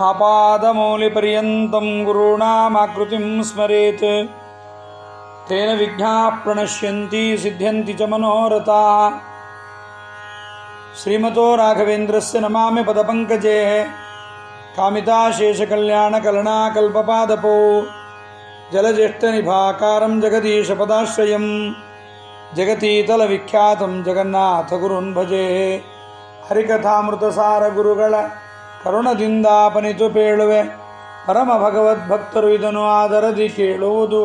ಆಪಾದಮೌಲಿಪರ್ಯಂತಂ ಗುರುಣಾಮಾಕೃತಿಂ ಸ್ಮರೇತ್ ತೇನ ವಿಘ್ನಾಃ ಪ್ರಣಶ್ಯಂತಿ ಸಿದ್ಧ್ಯಂತಿ ಚ ಮನೋರಥಾಃ. ಶ್ರೀಮತೋ ರಾಘವೇಂದ್ರಸ್ಯ ನಮಾಮಿ ಪದಪಂಕಜೇ ಕಾಮಿತಾಶೇಷಕಲ್ಯಾಣಕಲನಾಕಲ್ಪಪಾದಪೋ ಜಲಜ್ಯೇಷ್ಠನಿಭಾಕಾರಂ ಜಗದೀಶಪದಾಶ್ರಯಂ ಜಗತೀತಲವಿಖ್ಯಾತಂ ಜಗನ್ನಾಥಗುರುನ್ ಭಜೆ. ಹರಿಕಥಾಮೃತಸಾರ ಗುರುಗಳ ಕರುಣದಿಂದಾಪನಿತು ಪೇಳುವೆ ಪರಮ ಭಗವದ್ಭಕ್ತರು ಇದನ್ನು ಆದರದಿ ಕೇಳುವುದು.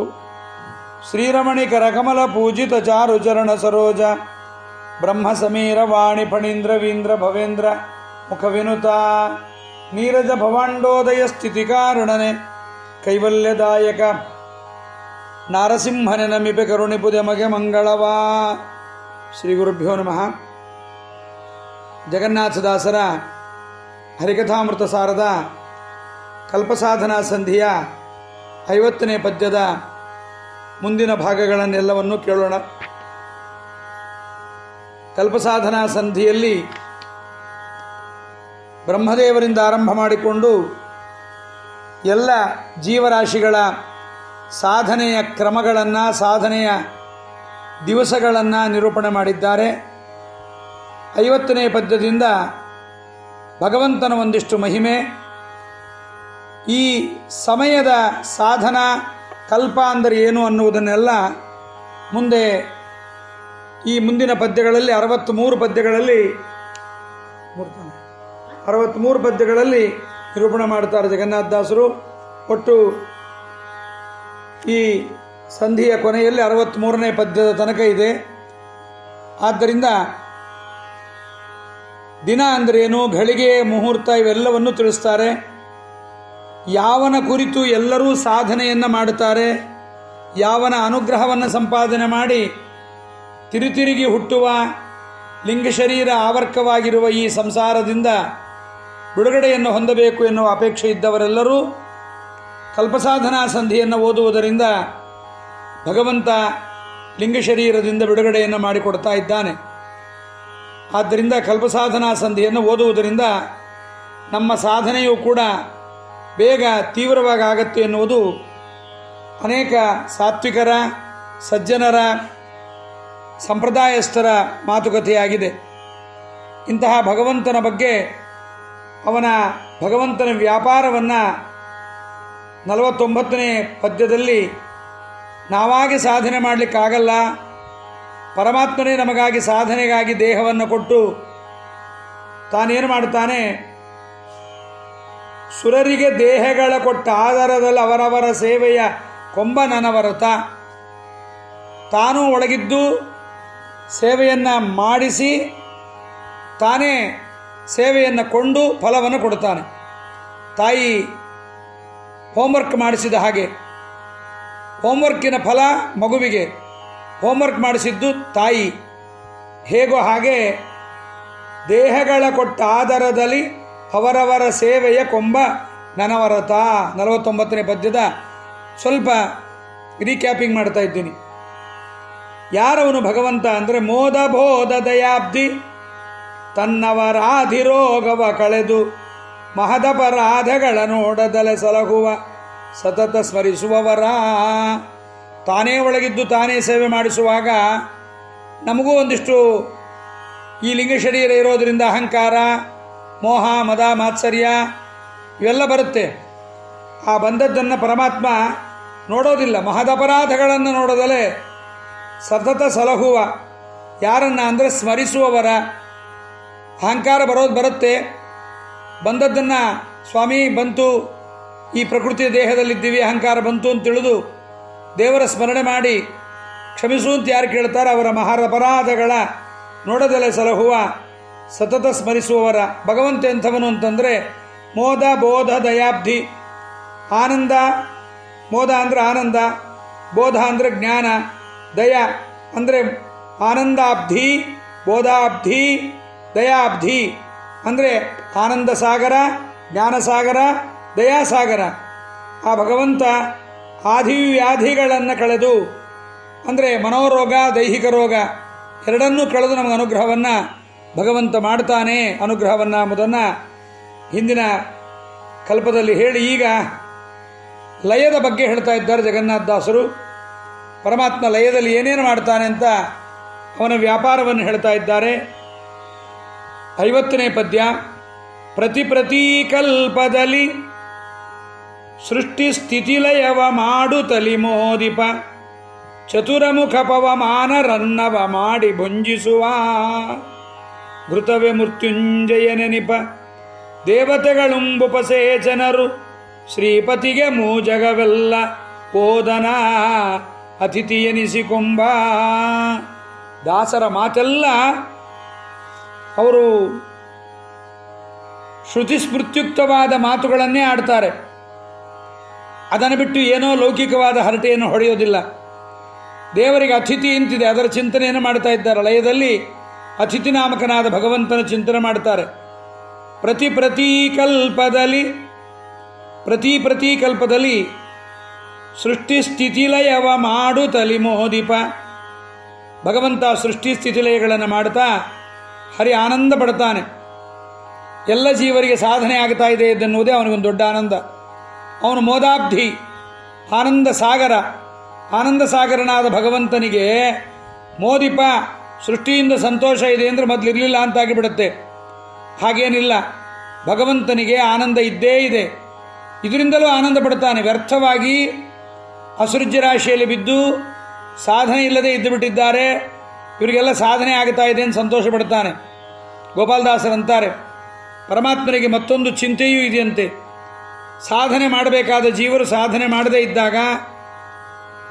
ಶ್ರೀರಮಣಿಕರ ಕಮಲ ಪೂಜಿತ ಚಾರು ಚರಣ ಸರೋಜ ಬ್ರಹ್ಮ ಸಮೀರ ವಾಣಿ ಫಣೀಂದ್ರವೀಂದ್ರ ಭವೇಂದ್ರ ಮುಖವಿನುತ ನೀರಜ ಭವಾಂಡೋದಯ ಸ್ಥಿತಿ ಕಾರಣನೆ ಕೈವಲ್ಯದಾಯಕ ನಾರಸಿಂಹನೆ ನಮಿಪೆ ಕರುಣಿಪುದೆ ಮಗೆ ಮಂಗಳವಾ. ಶ್ರೀ ಗುರುಭ್ಯೋ ನಮಃ. ಜಗನ್ನಾಥದಾಸರ ಹರಿಕಥಾಮೃತ ಸಾರದ ಕಲ್ಪಸಾಧನಾ ಸಂಧಿಯ 50ನೇ ಪದ್ಯದ ಮುಂದಿನ ಭಾಗಗಳನ್ನೆಲ್ಲವನ್ನು ಕೇಳೋಣ. ಕಲ್ಪಸಾಧನಾ ಸಂಧಿಯಲ್ಲಿ ಬ್ರಹ್ಮದೇವರಿಂದ ಆರಂಭ ಮಾಡಿಕೊಂಡು ಎಲ್ಲ ಜೀವರಾಶಿಗಳ ಸಾಧನೆಯ ಕ್ರಮಗಳನ್ನು, ಸಾಧನೆಯ ದಿವಸಗಳನ್ನು ನಿರೂಪಣೆ ಮಾಡಿದ್ದಾರೆ. 50ನೇ ಪದ್ಯದಿಂದ ಭಗವಂತನ ಒಂದಿಷ್ಟು ಮಹಿಮೆ, ಈ ಸಮಯದ ಸಾಧನಾ ಕಲ್ಪ ಅಂದರೆ ಏನು ಅನ್ನುವುದನ್ನೆಲ್ಲ ಮುಂದೆ ಈ ಮುಂದಿನ ಪದ್ಯಗಳಲ್ಲಿ 63 ಪದ್ಯಗಳಲ್ಲಿ ನಿರೂಪಣೆ ಮಾಡ್ತಾರೆ ಜಗನ್ನಾಥದಾಸರು. ಒಟ್ಟು ಈ ಸಂಧಿಯ ಕೊನೆಯಲ್ಲಿ 63ನೇ ಪದ್ಯದ ತನಕ ಇದೆ. ಆದ್ದರಿಂದ ದಿನ ಅಂದ್ರೇನು, ಘಳಿಗೆ, ಮುಹೂರ್ತ ಇವೆಲ್ಲವನ್ನು ತಿಳಿಸ್ತಾರೆ. ಯಾವನ ಕುರಿತು ಎಲ್ಲರೂ ಸಾಧನೆಯನ್ನು ಮಾಡುತ್ತಾರೆ, ಯಾವನ ಅನುಗ್ರಹವನ್ನು ಸಂಪಾದನೆ ಮಾಡಿ ತಿರುತಿರುಗಿ ಹುಟ್ಟುವ ಲಿಂಗ ಶರೀರ ಆವರ್ಕವಾಗಿರುವ ಈ ಸಂಸಾರದಿಂದ ಬಿಡುಗಡೆಯನ್ನು ಹೊಂದಬೇಕು ಎನ್ನುವ ಅಪೇಕ್ಷೆ ಇದ್ದವರೆಲ್ಲರೂ ಕಲ್ಪಸಾಧನಾ ಸಂಧಿಯನ್ನು ಓದುವುದರಿಂದ ಭಗವಂತ ಲಿಂಗ ಶರೀರದಿಂದ ಬಿಡುಗಡೆಯನ್ನು ಮಾಡಿಕೊಡ್ತಾ ಇದ್ದಾನೆ. ಆದ್ದರಿಂದ ಕಲ್ಪಸಾಧನಾ ಸಂಧಿಯನ್ನು ಓದುವುದರಿಂದ ನಮ್ಮ ಸಾಧನೆಯೂ ಕೂಡ ಬೇಗ ತೀವ್ರವಾಗಿ ಆಗತ್ತೆ ಎನ್ನುವುದು ಅನೇಕ ಸಾತ್ವಿಕರ, ಸಜ್ಜನರ, ಸಂಪ್ರದಾಯಸ್ಥರ ಮಾತುಕತೆಯಾಗಿದೆ. ಇಂತಹ ಭಗವಂತನ ಬಗ್ಗೆ, ಭಗವಂತನ ವ್ಯಾಪಾರವನ್ನು 49ನೇ ಪದ್ಯದಲ್ಲಿ ನಾವಾಗಿ ಸಾಧನೆ ಮಾಡಲಿಕ್ಕಾಗಲ್ಲ, ಪರಮಾತ್ಮನೇ ನಮಗಾಗಿ ಸಾಧನೆಗಾಗಿ ದೇಹವನ್ನು ಕೊಟ್ಟು ತಾನೇನು ಮಾಡ್ತಾನೆ, ಸುರರಿಗೆ ದೇಹಗಳ ಕೊಟ್ಟ ಆಧಾರದಲ್ಲಿ ಅವರವರ ಸೇವೆಯ ಕೊಂಬ ನನವರತ, ತಾನೂ ಒಳಗಿದ್ದು ಸೇವೆಯನ್ನು ಮಾಡಿಸಿ ತಾನೇ ಸೇವೆಯನ್ನು ಕೊಂಡು ಫಲವನ್ನು ಕೊಡ್ತಾನೆ. ತಾಯಿ ಹೋಮ್ವರ್ಕ್ ಮಾಡಿಸಿದ ಹಾಗೆ, ಹೋಮ್ವರ್ಕಿನ ಫಲ ಮಗುವಿಗೆ, ಹೋಮ್ವರ್ಕ್ ಮಾಡಿಸಿದ್ದು ತಾಯಿ. ಹೇಗೋ ಹಾಗೆ ದೇಹಗಳ ಕೊಟ್ಟ ಆಧಾರದಲ್ಲಿ ಅವರವರ ಸೇವೆಯ ಕೊಂಬ ನನವರತ. 49ನೇ ಪದ್ಯದ ಸ್ವಲ್ಪ ರೀಕ್ಯಾಪಿಂಗ್ ಮಾಡ್ತಾ ಇದ್ದೀನಿ. ಯಾರವನು ಭಗವಂತ ಅಂದರೆ ಮೋದ ಬೋಧ ದಯಾಬ್ಧಿ ತನ್ನವರಾಧಿರೋಗವ ಕಳೆದು ಮಹದಪರಾಧಗಳ ನೋಡದಲೆ ಸಲಹುವ ಸತತ ಸ್ಮರಿಸುವವರ. ತಾನೇ ಒಳಗಿದ್ದು ತಾನೇ ಸೇವೆ ಮಾಡಿಸುವಾಗ ನಮಗೂ ಒಂದಿಷ್ಟು ಈ ಲಿಂಗ ಶರೀರ ಇರೋದರಿಂದ ಅಹಂಕಾರ, ಮೋಹ, ಮದ, ಮಾತ್ಸರ್ಯ ಇವೆಲ್ಲ ಬರುತ್ತೆ. ಆ ಬಂದದ್ದನ್ನು ಪರಮಾತ್ಮ ನೋಡೋದಿಲ್ಲ. ಮಹದಪರಾಧಗಳನ್ನು ನೋಡೋದಲ್ಲೇ ಸತತ ಸಲಹುವ ಯಾರನ್ನು ಅಂದರೆ ಸ್ಮರಿಸುವವರ. ಅಹಂಕಾರ ಬರುತ್ತೆ, ಬಂದದ್ದನ್ನು ಸ್ವಾಮಿ ಬಂತು, ಈ ಪ್ರಕೃತಿಯ ದೇಹದಲ್ಲಿದ್ದೀವಿ, ಅಹಂಕಾರ ಬಂತು ಅಂತ ತಿಳಿದು ದೇವರ ಸ್ಮರಣೆ ಮಾಡಿ ಕ್ಷಮಿಸು ಅಂತ ಯಾರು ಕೇಳ್ತಾರೆ ಅವರ ಮಹಾರಪರಾಧಗಳ ನೋಡದಲೆ ಸಲಹುವ ಸತತ ಸ್ಮರಿಸುವವರ. ಭಗವಂತ ಎಂಥವನು ಅಂತಂದರೆ ಮೋದ ಬೋಧ ದಯಾಬ್ಧಿ. ಆನಂದ, ಮೋದ ಅಂದರೆ ಆನಂದ, ಬೋಧ ಅಂದರೆ ಜ್ಞಾನ, ದಯ ಅಂದರೆ ಆನಂದಾಬ್ಧಿ, ಬೋಧಾಬ್ಧಿ, ದಯಾಬ್ಧಿ ಅಂದರೆ ಆನಂದ ಸಾಗರ, ಜ್ಞಾನಸಾಗರ, ದಯಾಸಾಗರ. ಆ ಭಗವಂತ ಆದಿವ್ಯಾಧಿಗಳನ್ನು ಕಳೆದು ಅಂದರೆ ಮನೋರೋಗ, ದೈಹಿಕ ರೋಗ ಎರಡನ್ನೂ ಕಳೆದು ನಮಗೆ ಅನುಗ್ರಹವನ್ನು ಭಗವಂತ ಮಾಡ್ತಾನೆ. ಅನುಗ್ರಹವನ್ನು ಎಂಬುದನ್ನು ಹಿಂದಿನ ಕಲ್ಪದಲ್ಲಿ ಹೇಳಿ ಈಗ ಲಯದ ಬಗ್ಗೆ ಹೇಳ್ತಾ ಇದ್ದಾರೆ ಜಗನ್ನಾಥದಾಸರು. ಪರಮಾತ್ಮ ಲಯದಲ್ಲಿ ಏನೇನು ಮಾಡ್ತಾನೆ ಅಂತ ಅವನ ವ್ಯಾಪಾರವನ್ನು ಹೇಳ್ತಾ ಇದ್ದಾರೆ. 50ನೇ ಪದ್ಯ. ಪ್ರತಿಕಲ್ಪದಲ್ಲಿ ಸೃಷ್ಟಿ ಸ್ಥಿತಿಲಯವ ಮಾಡುತ್ತಲಿ ಮೋದಿಪ, ಚತುರಮುಖ ಪವಮಾನರನ್ನವ ಮಾಡಿ ಭುಂಜಿಸುವ. ಘೃತವೇ ಮೃತ್ಯುಂಜಯ ನೆನಿಪ ದೇವತೆಗಳುಂಬುಪಸೇಚನರು, ಶ್ರೀಪತಿಗೆ ಮೂಜಗವೆಲ್ಲ ಓದನ ಅತಿಥಿ ಎನಿಸಿಕೊಂಬ. ದಾಸರ ಮಾತೆಲ್ಲ ಅವರು ಶ್ರುತಿಸ್ಮೃತ್ಯುಕ್ತವಾದ ಮಾತುಗಳನ್ನೇ ಆಡ್ತಾರೆ. ಅದನ್ನು ಬಿಟ್ಟು ಏನೋ ಲೌಕಿಕವಾದ ಹರಟೆಯನ್ನು ಹೊಡೆಯೋದಿಲ್ಲ. ದೇವರಿಗೆ ಅತಿಥಿ ಇಂತಿದೆ, ಅದರ ಚಿಂತನೆಯನ್ನು ಮಾಡ್ತಾ ಇದ್ದಾರೆ. ಲಯದಲ್ಲಿ ಅತಿಥಿ ನಾಮಕನಾದ ಭಗವಂತನ ಚಿಂತನೆ ಮಾಡ್ತಾರೆ. ಪ್ರತಿಕಲ್ಪದಲ್ಲಿ ಸೃಷ್ಟಿ ಸ್ಥಿತಿಲಯವ ಮಾಡುತ್ತಲಿ ಮೋದಿಪ. ಭಗವಂತ ಸೃಷ್ಟಿ ಸ್ಥಿತಿಲಯಗಳನ್ನು ಮಾಡ್ತಾ ಹರಿ ಆನಂದ ಪಡ್ತಾನೆ. ಎಲ್ಲ ಜೀವರಿಗೆ ಸಾಧನೆ ಆಗ್ತಾ ಇದೆ ಎನ್ನುವುದೇ ಅವನಿಗೊಂದು ದೊಡ್ಡ ಆನಂದ. ಅವನು ಮೋದಾಬ್ಧಿ, ಆನಂದ ಸಾಗರ. ಆನಂದ ಸಾಗರನಾದ ಭಗವಂತನಿಗೆ ಮೋದಿಪ ಸೃಷ್ಟಿಯಿಂದ ಸಂತೋಷ ಇದೆ ಅಂದರೆ ಮೊದಲಿರಲಿಲ್ಲ ಅಂತಾಗಿಬಿಡುತ್ತೆ. ಹಾಗೇನಿಲ್ಲ, ಭಗವಂತನಿಗೆ ಆನಂದ ಇದ್ದೇ ಇದೆ. ಇದರಿಂದಲೂ ಆನಂದ ಪಡ್ತಾನೆ. ವ್ಯರ್ಥವಾಗಿ ಅಸೃಜ್ಯ ರಾಶಿಯಲ್ಲಿ ಬಿದ್ದು ಸಾಧನೆ ಇಲ್ಲದೆ ಇದ್ದು ಬಿಟ್ಟಿದ್ದಾರೆ, ಇವರಿಗೆಲ್ಲ ಸಾಧನೆ ಆಗ್ತಾ ಇದೆ ಅಂತ ಸಂತೋಷ ಪಡ್ತಾನೆ. ಗೋಪಾಲದಾಸರಂತಾರೆ, ಪರಮಾತ್ಮನಿಗೆ ಮತ್ತೊಂದು ಚಿಂತೆಯೂ ಇದೆಯಂತೆ. ಸಾಧನೆ ಮಾಡಬೇಕಾದ ಜೀವರು ಸಾಧನೆ ಮಾಡದೇ ಇದ್ದಾಗ,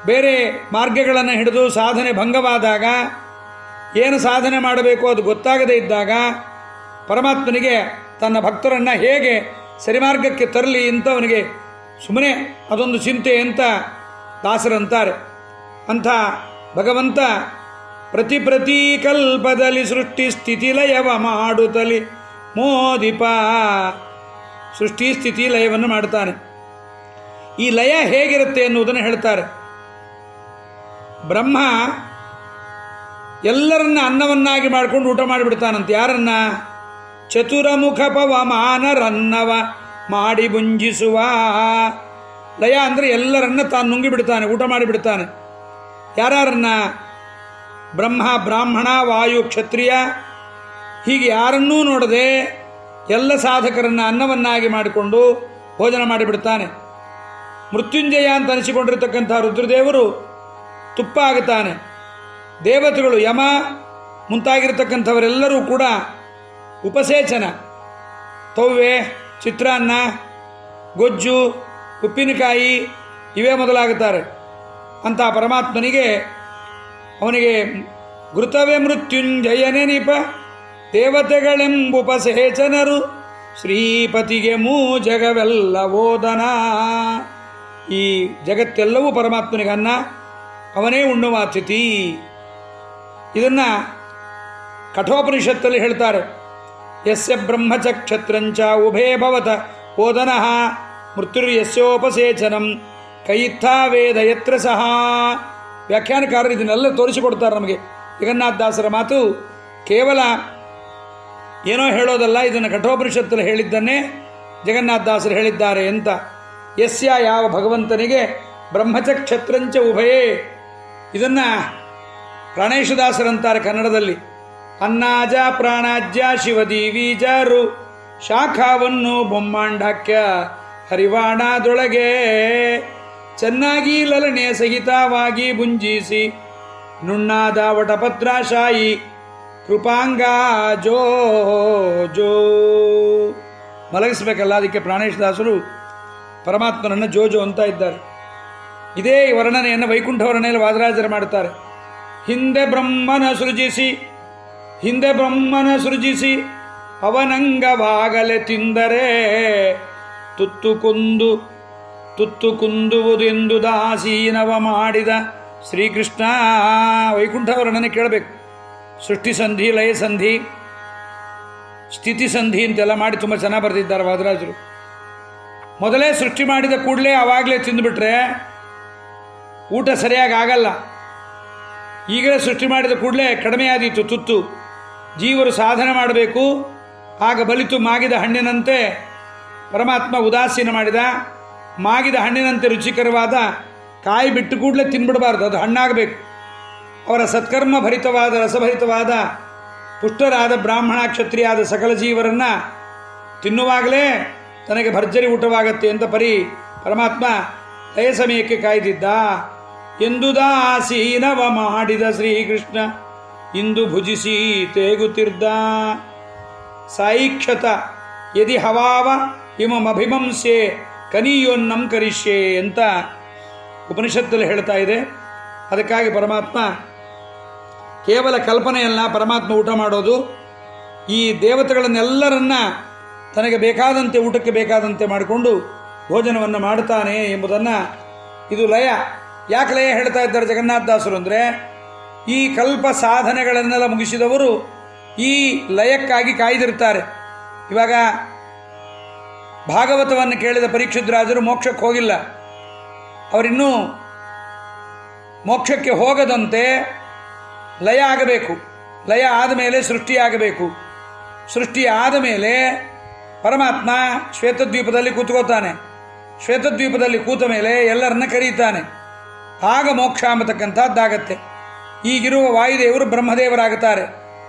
ಬೇರೆ ಮಾರ್ಗಗಳನ್ನು ಹಿಡಿದು ಸಾಧನೆ ಭಂಗವಾದಾಗ, ಏನು ಸಾಧನೆ ಮಾಡಬೇಕು ಅದು ಗೊತ್ತಾಗದೇ ಇದ್ದಾಗ ಪರಮಾತ್ಮನಿಗೆ ತನ್ನ ಭಕ್ತರನ್ನು ಹೇಗೆ ಸರಿಮಾರ್ಗಕ್ಕೆ ತರಲಿ ಅಂತ ಅವನಿಗೆ ಸುಮ್ಮನೆ ಅದೊಂದು ಚಿಂತೆ ಅಂತ ದಾಸರಂತಾರೆ. ಅಂಥ ಭಗವಂತ ಪ್ರತಿಕಲ್ಪದಲ್ಲಿ ಸೃಷ್ಟಿ ಸ್ಥಿತಿಲಯವ ಮಾಡುತ್ತಲಿ ಮೋದಿಪ. ಸೃಷ್ಟಿ ಸ್ಥಿತಿ ಲಯವನ್ನು ಮಾಡ್ತಾನೆ. ಈ ಲಯ ಹೇಗಿರುತ್ತೆ ಎನ್ನುವುದನ್ನು ಹೇಳ್ತಾರೆ. ಬ್ರಹ್ಮ ಎಲ್ಲರನ್ನ ಅನ್ನವನ್ನಾಗಿ ಮಾಡಿಕೊಂಡು ಊಟ ಮಾಡಿಬಿಡ್ತಾನಂತೆ. ಯಾರನ್ನ? ಚತುರಮುಖ ಪವಮಾನರನ್ನವ ಮಾಡಿ ಭುಂಜಿಸುವ. ಲಯ ಅಂದರೆ ಎಲ್ಲರನ್ನ ತಾನು ನುಂಗಿಬಿಡ್ತಾನೆ, ಊಟ ಮಾಡಿಬಿಡ್ತಾನೆ. ಯಾರನ್ನ? ಬ್ರಹ್ಮ, ಬ್ರಾಹ್ಮಣ, ವಾಯು, ಕ್ಷತ್ರಿಯ ಹೀಗೆ ಯಾರನ್ನೂ ನೋಡದೆ ಎಲ್ಲ ಸಾಧಕರನ್ನು ಅನ್ನವನ್ನಾಗಿ ಮಾಡಿಕೊಂಡು ಭೋಜನ ಮಾಡಿಬಿಡ್ತಾನೆ. ಮೃತ್ಯುಂಜಯ ಅಂತ ಅನಿಸಿಕೊಂಡಿರ್ತಕ್ಕಂಥ ರುದ್ರದೇವರು ತುಪ್ಪ ಆಗುತ್ತಾನೆ. ದೇವತೆಗಳು, ಯಮ ಮುಂತಾಗಿರ್ತಕ್ಕಂಥವರೆಲ್ಲರೂ ಕೂಡ ಉಪಸೇಚನ, ತವ್ವೆ, ಚಿತ್ರಾನ್ನ, ಗೊಜ್ಜು, ಉಪ್ಪಿನಕಾಯಿ ಇವೇ ಮೊದಲಾಗುತ್ತಾರೆ. ಅಂಥ ಪರಮಾತ್ಮನಿಗೆ ಅವನಿಗೆ ಘೃತವೇ ಮೃತ್ಯುಂಜಯ ನೆನಿಪ ದೇವತೆಗಳೆಂಬುಪಸೇಚನರು, ಶ್ರೀಪತಿಗೆ ಮೂಜಗವೆಲ್ಲ ಓದನ. ಈ ಜಗತ್ತೆಲ್ಲವೂ ಪರಮಾತ್ಮನಿಗೆ ಅನ್ನ, ಅವನೇ ಉಣ್ಣುವ ಅತಿಥಿ. ಇದನ್ನು ಕಠೋಪನಿಷತ್ತಲ್ಲಿ ಹೇಳ್ತಾರೆ. ಯಸ್ಯ ಬ್ರಹ್ಮಚಕ್ಷತ್ರಂಚ ಉಭೇ ಭವತ ಓದನಃ ಮೃತ್ಯುರ್ಯಸ್ಯೋಪಸೇಚನಂ ಕೈತ್ಥಾ ವೇದ ಯತ್ರ ಸಹ. ವ್ಯಾಖ್ಯಾನಕಾರರು ಇದನ್ನೆಲ್ಲ ತೋರಿಸಿಕೊಡ್ತಾರೆ ನಮಗೆ. ಜಗನ್ನಾಥದಾಸರ ಮಾತು ಕೇವಲ ಏನೋ ಹೇಳೋದಲ್ಲ, ಇದನ್ನು ಕಠೋಪನಿಷತ್ತಲ್ಲಿ ಹೇಳಿದ್ದನ್ನೇ ಜಗನ್ನಾಥದಾಸರು ಹೇಳಿದ್ದಾರೆ ಅಂತ. ಯಸ್ಯ ಯಾವ ಭಗವಂತನಿಗೆ ಬ್ರಹ್ಮಚಕ್ಷತ್ರಂಚ ಉಭಯೇ. ಇದನ್ನು ಪ್ರಾಣೇಶದಾಸರಂತಾರೆ ಕನ್ನಡದಲ್ಲಿ. ಅನ್ನಾಜ ಪ್ರಾಣಾಜ್ಯ ಶಿವದೀವೀಜರು ಶಾಖವನ್ನು ಬೊಮ್ಮಾಂಡಾಕ್ಯ ಹರಿವಾಣದೊಳಗೆ ಚೆನ್ನಾಗಿ ಲಲಣೆ ಸಹಿತವಾಗಿ ಭುಂಜಿಸಿ ನುಣ್ಣಾದ ವಟಪತ್ರಾಶಾಯಿ ಕೃಪಾಂಗ ಜೋ ಜೋ. ಮಲಗಿಸ್ಬೇಕಲ್ಲ, ಅದಕ್ಕೆ ಪ್ರಾಣೇಶದಾಸರು ಪರಮಾತ್ಮನನ್ನು ಜೋಜೋ ಅಂತ ಇದ್ದಾರೆ. ಇದೇ ವರ್ಣನೆಯನ್ನು ವೈಕುಂಠ ವರ್ಣನೆಯಲ್ಲಿ ವಾದರಾಜರು ಮಾಡ್ತಾರೆ. ಹಿಂದೆ ಬ್ರಹ್ಮನ ಸೃಜಿಸಿ ಅವನಂಗವಾಗಲೆ ತಿಂದರೆ ತುತ್ತು ಕೊಂದು ತುತ್ತು ಕುಂದುವುದೆಂದು ದಾಸೀನವ ಮಾಡಿದ ಶ್ರೀಕೃಷ್ಣ. ವೈಕುಂಠ ವರ್ಣನೆ ಕೇಳಬೇಕು. ಸೃಷ್ಟಿ ಸಂಧಿ, ಲಯ ಸಂಧಿ, ಸ್ಥಿತಿ ಸಂಧಿ ಅಂತೆಲ್ಲ ಮಾಡಿ ತುಂಬ ಚೆನ್ನಾಗಿ ಬರೆದಿದ್ದಾರೆ ವಾದರಾಜರು. ಮೊದಲೇ ಸೃಷ್ಟಿ ಮಾಡಿದ ಕೂಡಲೇ ಆವಾಗಲೇ ತಿಂದುಬಿಟ್ರೆ ಊಟ ಸರಿಯಾಗಿ ಆಗಲ್ಲ. ಈಗಲೇ ಸೃಷ್ಟಿ ಮಾಡಿದ ಕೂಡಲೇ ಕಡಿಮೆ ಆದೀತು ತುತ್ತು. ಜೀವರು ಸಾಧನೆ ಮಾಡಬೇಕು. ಆಗ ಬಲಿತು ಮಾಗಿದ ಹಣ್ಣಿನಂತೆ ಪರಮಾತ್ಮ ಉದಾಸೀನ ಮಾಡಿದ. ಮಾಗಿದ ಹಣ್ಣಿನಂತೆ ರುಚಿಕರವಾದ ಕಾಯಿ ಬಿಟ್ಟು ಕೂಡಲೇ ತಿನ್ಬಿಡಬಾರ್ದು, ಅದು ಹಣ್ಣಾಗಬೇಕು. ಅವರ ಸತ್ಕರ್ಮ ಭರಿತವಾದ ರಸಭರಿತವಾದ ಪುಷ್ಟರಾದ ಬ್ರಾಹ್ಮಣ ಕ್ಷತ್ರಿಯಾದ ಸಕಲ ಜೀವರನ್ನು ತಿನ್ನುವಾಗಲೇ ತನಗೆ ಭರ್ಜರಿ ಊಟವಾಗತ್ತೆ ಅಂತ ಪರಮಾತ್ಮ ಲಯ ಸಮಯಕ್ಕೆ ಕಾಯ್ದಿದ್ದ. ಎಂದುದಾಸೀನವ ಮಾಡಿದ ಶ್ರೀಕೃಷ್ಣ ಇಂದು ಭುಜಿಸಿ ತೇಗುತ್ತಿರ್ದ. ಸಾಯಿಕ್ಷತ ಯದಿ ಹವಾವ ಇಮಮಭಿಮಂಸೆ ಕನಿಯೋನ್ನಂ ಕರಿಷ್ಯೆ ಅಂತ ಉಪನಿಷತ್ತಲ್ಲಿ ಹೇಳ್ತಾ ಇದೆ. ಅದಕ್ಕಾಗಿ ಪರಮಾತ್ಮ ಕೇವಲ ಕಲ್ಪನೆಯಲ್ಲ, ಪರಮಾತ್ಮ ಊಟ ಮಾಡೋದು. ಈ ದೇವತೆಗಳನ್ನೆಲ್ಲರನ್ನ ತನಗೆ ಬೇಕಾದಂತೆ ಊಟಕ್ಕೆ ಬೇಕಾದಂತೆ ಮಾಡಿಕೊಂಡು ಭೋಜನವನ್ನು ಮಾಡುತ್ತಾನೆ ಎಂಬುದನ್ನು, ಇದು ಲಯ. ಯಾಕೆ ಲಯ ಹೇಳ್ತಾ ಇದ್ದಾರೆ ಜಗನ್ನಾಥದಾಸರು ಅಂದರೆ, ಈ ಕಲ್ಪ ಸಾಧನೆಗಳನ್ನೆಲ್ಲ ಮುಗಿಸಿದವರು ಈ ಲಯಕ್ಕಾಗಿ ಕಾಯ್ದಿರ್ತಾರೆ. ಇವಾಗ ಭಾಗವತವನ್ನು ಕೇಳಿದ ಪರೀಕ್ಷಿತರಾಜರು ಮೋಕ್ಷಕ್ಕೆ ಹೋಗಿಲ್ಲ. ಅವರಿನ್ನೂ ಮೋಕ್ಷಕ್ಕೆ ಹೋಗದಂತೆ ಲಯ ಆಗಬೇಕು. ಲಯ ಆದಮೇಲೆ ಸೃಷ್ಟಿಯಾಗಬೇಕು. ಸೃಷ್ಟಿ ಆದ ಮೇಲೆ ಪರಮಾತ್ಮ ಶ್ವೇತದ್ವೀಪದಲ್ಲಿ ಕೂತ್ಕೋತಾನೆ. ಶ್ವೇತದ್ವೀಪದಲ್ಲಿ ಕೂತ ಮೇಲೆ ಎಲ್ಲರನ್ನ ಕರೀತಾನೆ. ಆಗ ಮೋಕ್ಷ ಅಂಬತಕ್ಕಂಥದ್ದಾಗತ್ತೆ. ಈಗಿರುವ ವಾಯುದೇವರು ಬ್ರಹ್ಮದೇವರಾಗುತ್ತಾರೆ.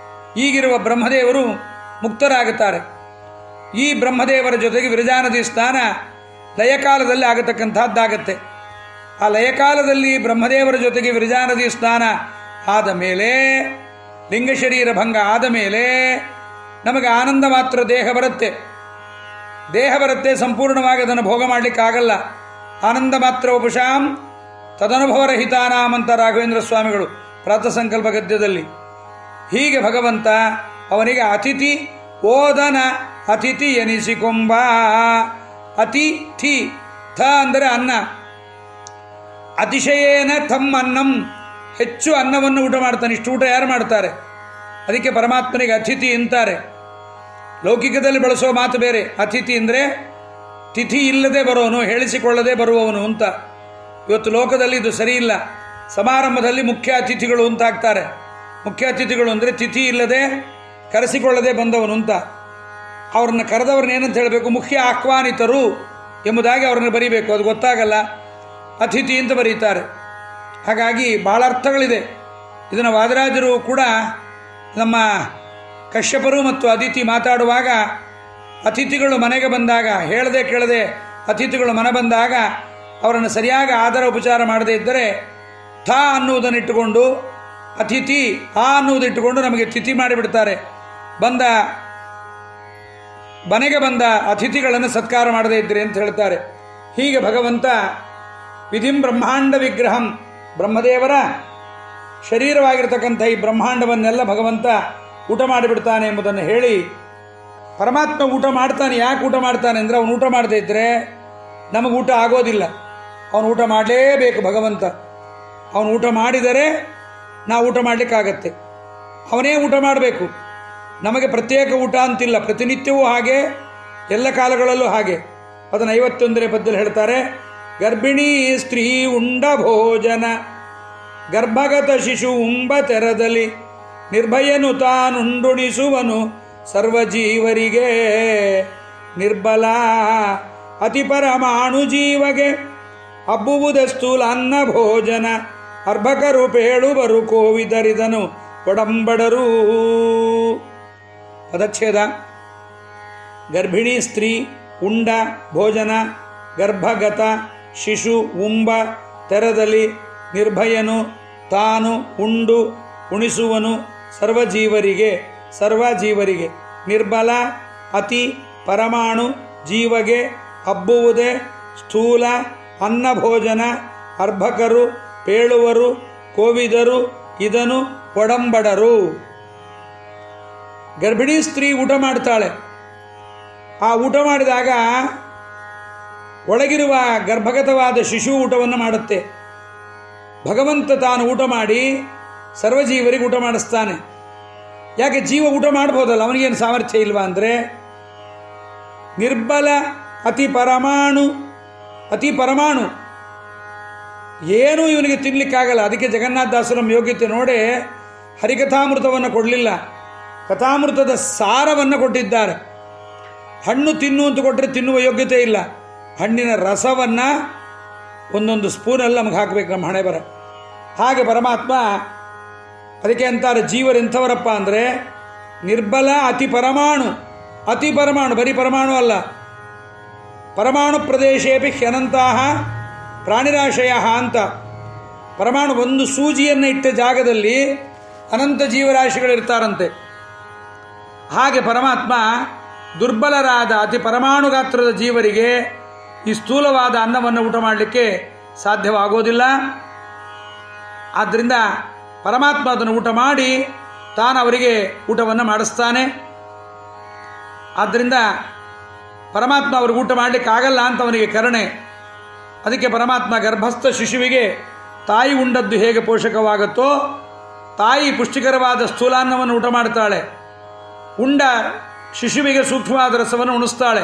ಈಗಿರುವ ಬ್ರಹ್ಮದೇವರು ಮುಕ್ತರಾಗುತ್ತಾರೆ. ಈ ಬ್ರಹ್ಮದೇವರ ಜೊತೆಗೆ ವಿರಜಾನದಿ ಸ್ನಾನ ಲಯಕಾಲದಲ್ಲಿ ಆಗತಕ್ಕಂಥದ್ದಾಗತ್ತೆ. ಆ ಲಯಕಾಲದಲ್ಲಿ ಬ್ರಹ್ಮದೇವರ ಜೊತೆಗೆ ವಿರಜಾನದಿ ಸ್ನಾನ ಆದ ಮೇಲೆ, ಲಿಂಗ ಶರೀರ ಭಂಗ ಆದ ಮೇಲೆ ನಮಗೆ ಆನಂದ ಮಾತ್ರ ದೇಹ ಬರುತ್ತೆ. ದೇಹ ಬರುತ್ತೆ, ಸಂಪೂರ್ಣವಾಗಿ ಅದನ್ನು ಭೋಗ ಮಾಡಲಿಕ್ಕಾಗಲ್ಲ. ಆನಂದ ಮಾತ್ರ ಉಪಶಾಂ ತದನುಭವರಹಿತಾನಾಮ್ ಅಂತ ರಾಘವೇಂದ್ರ ಸ್ವಾಮಿಗಳು ಪ್ರಾತಃ ಸಂಕಲ್ಪ ಗದ್ಯದಲ್ಲಿ. ಹೀಗೆ ಭಗವಂತ ಅವನಿಗೆ ಅತಿಥಿ ಓದನ ಅತಿಥಿ ಎನಿಸಿಕೊಂಬ. ಅತಿಥಿ ಥ ಅಂದರೆ ಅನ್ನ. ಅತಿಶಯೇನ ತಮ್ಮ ಅನ್ನಂ, ಹೆಚ್ಚು ಅನ್ನವನ್ನು ಊಟ ಮಾಡ್ತಾನೆ. ಇಷ್ಟು ಊಟ ಯಾರು ಮಾಡ್ತಾರೆ? ಅದಕ್ಕೆ ಪರಮಾತ್ಮನಿಗೆ ಅತಿಥಿ ಅಂತಾರೆ. ಲೌಕಿಕದಲ್ಲಿ ಬಳಸೋ ಮಾತು ಬೇರೆ. ಅತಿಥಿ ಅಂದರೆ ತಿಥಿ ಇಲ್ಲದೆ ಬರೋನು, ಹೇಳಿಸಿಕೊಳ್ಳದೆ ಬರುವವನು ಅಂತ. ಇವತ್ತು ಲೋಕದಲ್ಲಿ ಇದು ಸರಿ ಇಲ್ಲ. ಸಮಾರಂಭದಲ್ಲಿ ಮುಖ್ಯ ಅತಿಥಿಗಳು ಅಂತ ಹಾಕ್ತಾರೆ. ಮುಖ್ಯ ಅತಿಥಿಗಳು ಅಂದರೆ ತಿಥಿ ಇಲ್ಲದೆ ಕರೆಸಿಕೊಳ್ಳದೆ ಬಂದವನು ಅಂತ. ಅವ್ರನ್ನ ಕರೆದವ್ರನ್ನ ಏನಂತ ಹೇಳಬೇಕು? ಮುಖ್ಯ ಆಹ್ವಾನಿತರು ಎಂಬುದಾಗಿ ಅವ್ರನ್ನ ಬರೀಬೇಕು. ಅದು ಗೊತ್ತಾಗಲ್ಲ, ಅತಿಥಿ ಅಂತ ಬರೀತಾರೆ. ಹಾಗಾಗಿ ಭಾಳ ಅರ್ಥಗಳಿದೆ. ಇದನ್ನು ವಾದರಾಜರು ಕೂಡ ನಮ್ಮ ಕಶ್ಯಪರು ಮತ್ತು ಅದಿತಿ ಮಾತಾಡುವಾಗ, ಅತಿಥಿಗಳು ಮನೆಗೆ ಬಂದಾಗ, ಹೇಳದೆ ಕೇಳದೆ ಅತಿಥಿಗಳು ಮನೆ ಬಂದಾಗ ಅವರನ್ನು ಸರಿಯಾಗಿ ಆದರ ಉಪಚಾರ ಮಾಡದೇ ಇದ್ದರೆ ಥ ಅನ್ನುವುದನ್ನಿಟ್ಟುಕೊಂಡು ಅತಿಥಿ ಆ ಅನ್ನುವುದಿಟ್ಟುಕೊಂಡು ನಮಗೆ ತಿಥಿ ಮಾಡಿಬಿಡ್ತಾರೆ. ಮನೆಗೆ ಬಂದ ಅತಿಥಿಗಳನ್ನು ಸತ್ಕಾರ ಮಾಡದೇ ಇದ್ದರೆ ಅಂತ ಹೇಳ್ತಾರೆ. ಹೀಗೆ ಭಗವಂತ ವಿಧಿಂ ಬ್ರಹ್ಮಾಂಡ ವಿಗ್ರಹಂ, ಬ್ರಹ್ಮದೇವರ ಶರೀರವಾಗಿರ್ತಕ್ಕಂಥ ಈ ಬ್ರಹ್ಮಾಂಡವನ್ನೆಲ್ಲ ಭಗವಂತ ಊಟ ಮಾಡಿಬಿಡ್ತಾನೆ ಎಂಬುದನ್ನು ಹೇಳಿ, ಪರಮಾತ್ಮ ಊಟ ಮಾಡ್ತಾನೆ. ಯಾಕೆ ಊಟ ಮಾಡ್ತಾನೆ ಅಂದರೆ, ಅವನು ಊಟ ಮಾಡದೇ ಇದ್ದರೆ ನಮಗೆ ಊಟ ಆಗೋದಿಲ್ಲ. ಅವನು ಊಟ ಮಾಡಲೇಬೇಕು ಭಗವಂತ. ಅವನು ಊಟ ಮಾಡಿದರೆ ನಾವು ಊಟ ಮಾಡಲಿಕ್ಕಾಗತ್ತೆ. ಅವನೇ ಊಟ ಮಾಡಬೇಕು. ನಮಗೆ ಪ್ರತ್ಯೇಕ ಊಟ ಅಂತಿಲ್ಲ. ಪ್ರತಿನಿತ್ಯವೂ ಹಾಗೆ, ಎಲ್ಲ ಕಾಲಗಳಲ್ಲೂ ಹಾಗೆ. ಅದನ್ನು 51ನೇ ಪದ್ಯದಲ್ಲಿ ಹೇಳ್ತಾರೆ. ಗರ್ಭಿಣಿ ಸ್ತ್ರೀ ಉಂಡ ಭೋಜನ, ಗರ್ಭಗತ ಶಿಶು ಉಂಬ ತೆರದಲ್ಲಿ, ನಿರ್ಭಯನು ತಾನುಂಡುಣಿಸುವನು ಸರ್ವಜೀವರಿಗೆ, ನಿರ್ಬಲ ಅತಿ ಪರಮಾಣು ಜೀವಗೆ, ಹಬ್ಬುವುದ ಸ್ಥೂಲ ಅನ್ನ ಭೋಜನ, ಅರ್ಭಕರು ಪೇಳುವರು ಕೋವಿದರಿದನು ಒಡಂಬಡರು. ಪದಚ್ಛೇದ. ಗರ್ಭಿಣಿ ಸ್ತ್ರೀ ಉಂಡ ಭೋಜನ, ಗರ್ಭಗತ ಶಿಶು ಉಂಬ ತೆರದಲ್ಲಿ, ನಿರ್ಭಯನು ತಾನು ಉಂಡು ಉಣಿಸುವನು ಸರ್ವಜೀವರಿಗೆ, ನಿರ್ಬಲ ಅತಿ ಪರಮಾಣು ಜೀವಗೆ, ಹಬ್ಬುವುದೇ ಸ್ಥೂಲ ಅನ್ನ ಭೋಜನ, ಅರ್ಭಕರು ಪೇಳುವರು ಕೋವಿದರು ಇದನು ಒಡಂಬಡರು. ಗರ್ಭಿಣಿ ಸ್ತ್ರೀ ಊಟ ಮಾಡ್ತಾಳೆ. ಆ ಊಟ ಮಾಡಿದಾಗ ಒಳಗಿರುವ ಗರ್ಭಗತವಾದ ಶಿಶು ಊಟವನ್ನು ಮಾಡುತ್ತೆ. ಭಗವಂತ ತಾನು ಊಟ ಮಾಡಿ ಸರ್ವಜೀವರಿಗೆ ಊಟ ಮಾಡಿಸ್ತಾನೆ. ಯಾಕೆ ಜೀವ ಊಟ ಮಾಡ್ಬೋದಲ್ಲ, ಅವನಿಗೇನು ಸಾಮರ್ಥ್ಯ ಇಲ್ವಾ ಅಂದರೆ, ನಿರ್ಬಲ ಅತಿ ಪರಮಾಣು ಏನೂ ಇವನಿಗೆ ತಿನ್ನಲಿಕ್ಕಾಗಲ್ಲ. ಅದಕ್ಕೆ ಜಗನ್ನಾಥದಾಸರು ನಮ್ಮ ಯೋಗ್ಯತೆ ನೋಡಿ ಹರಿಕಥಾಮೃತವನ್ನು ಕೊಡಲಿಲ್ಲ, ಕಥಾಮೃತದ ಸಾರವನ್ನು ಕೊಟ್ಟಿದ್ದಾರೆ. ಹಣ್ಣು ತಿನ್ನು ಅಂತ ಕೊಟ್ಟರೆ ತಿನ್ನುವ ಯೋಗ್ಯತೆ ಇಲ್ಲ. ಹಣ್ಣಿನ ರಸವನ್ನು ಒಂದೊಂದು ಸ್ಪೂನಲ್ಲಿ ನಮಗೆ ಹಾಕಬೇಕು ನಮ್ಮ ಹಣೆ ಬರ. ಹಾಗೆ ಪರಮಾತ್ಮ, ಅದಕ್ಕೆ ಅಂತಾರೆ ಜೀವರೆಂಥವರಪ್ಪ ಅಂದರೆ ನಿರ್ಬಲ ಅತಿ ಪರಮಾಣು, ಬರೀ ಪರಮಾಣು ಅಲ್ಲ, ಪರಮಾಣು ಪ್ರದೇಶೇಪಿ ಹ್ಯನಂತಹ ಪ್ರಾಣಿರಾಶಯ ಅಂತ. ಪರಮಾಣು ಒಂದು ಸೂಜಿಯನ್ನು ಇಟ್ಟ ಜಾಗದಲ್ಲಿ ಅನಂತ ಜೀವರಾಶಿಗಳಿರ್ತಾರಂತೆ. ಹಾಗೆ ಪರಮಾತ್ಮ ದುರ್ಬಲರಾದ ಅತಿ ಪರಮಾಣು ಗಾತ್ರದ ಜೀವರಿಗೆ ಈ ಸ್ಥೂಲವಾದ ಅನ್ನವನ್ನು ಊಟ ಮಾಡಲಿಕ್ಕೆ ಸಾಧ್ಯವಾಗೋದಿಲ್ಲ. ಆದ್ದರಿಂದ ಪರಮಾತ್ಮ ಅದನ್ನು ಊಟ ಮಾಡಿ ತಾನು ಅವರಿಗೆ ಊಟವನ್ನು ಮಾಡಿಸ್ತಾನೆ. ಆದ್ದರಿಂದ ಪರಮಾತ್ಮ ಅವ್ರಿಗೆ ಊಟ ಮಾಡಲಿಕ್ಕಾಗಲ್ಲ ಅಂತ ಅವನಿಗೆ ಕರುಣೆ. ಅದಕ್ಕೆ ಪರಮಾತ್ಮ ಗರ್ಭಸ್ಥ ಶಿಶುವಿಗೆ ತಾಯಿ ಉಂಡದ್ದು ಹೇಗೆ ಪೋಷಕವಾಗುತ್ತೋ, ತಾಯಿ ಪುಷ್ಟಿಕರವಾದ ಸ್ಥೂಲಾನ್ನವನ್ನು ಊಟ ಮಾಡ್ತಾಳೆ, ಉಂಡ ಶಿಶುವಿಗೆ ಸೂಕ್ಷ್ಮವಾದ ರಸವನ್ನು ಉಣಿಸ್ತಾಳೆ.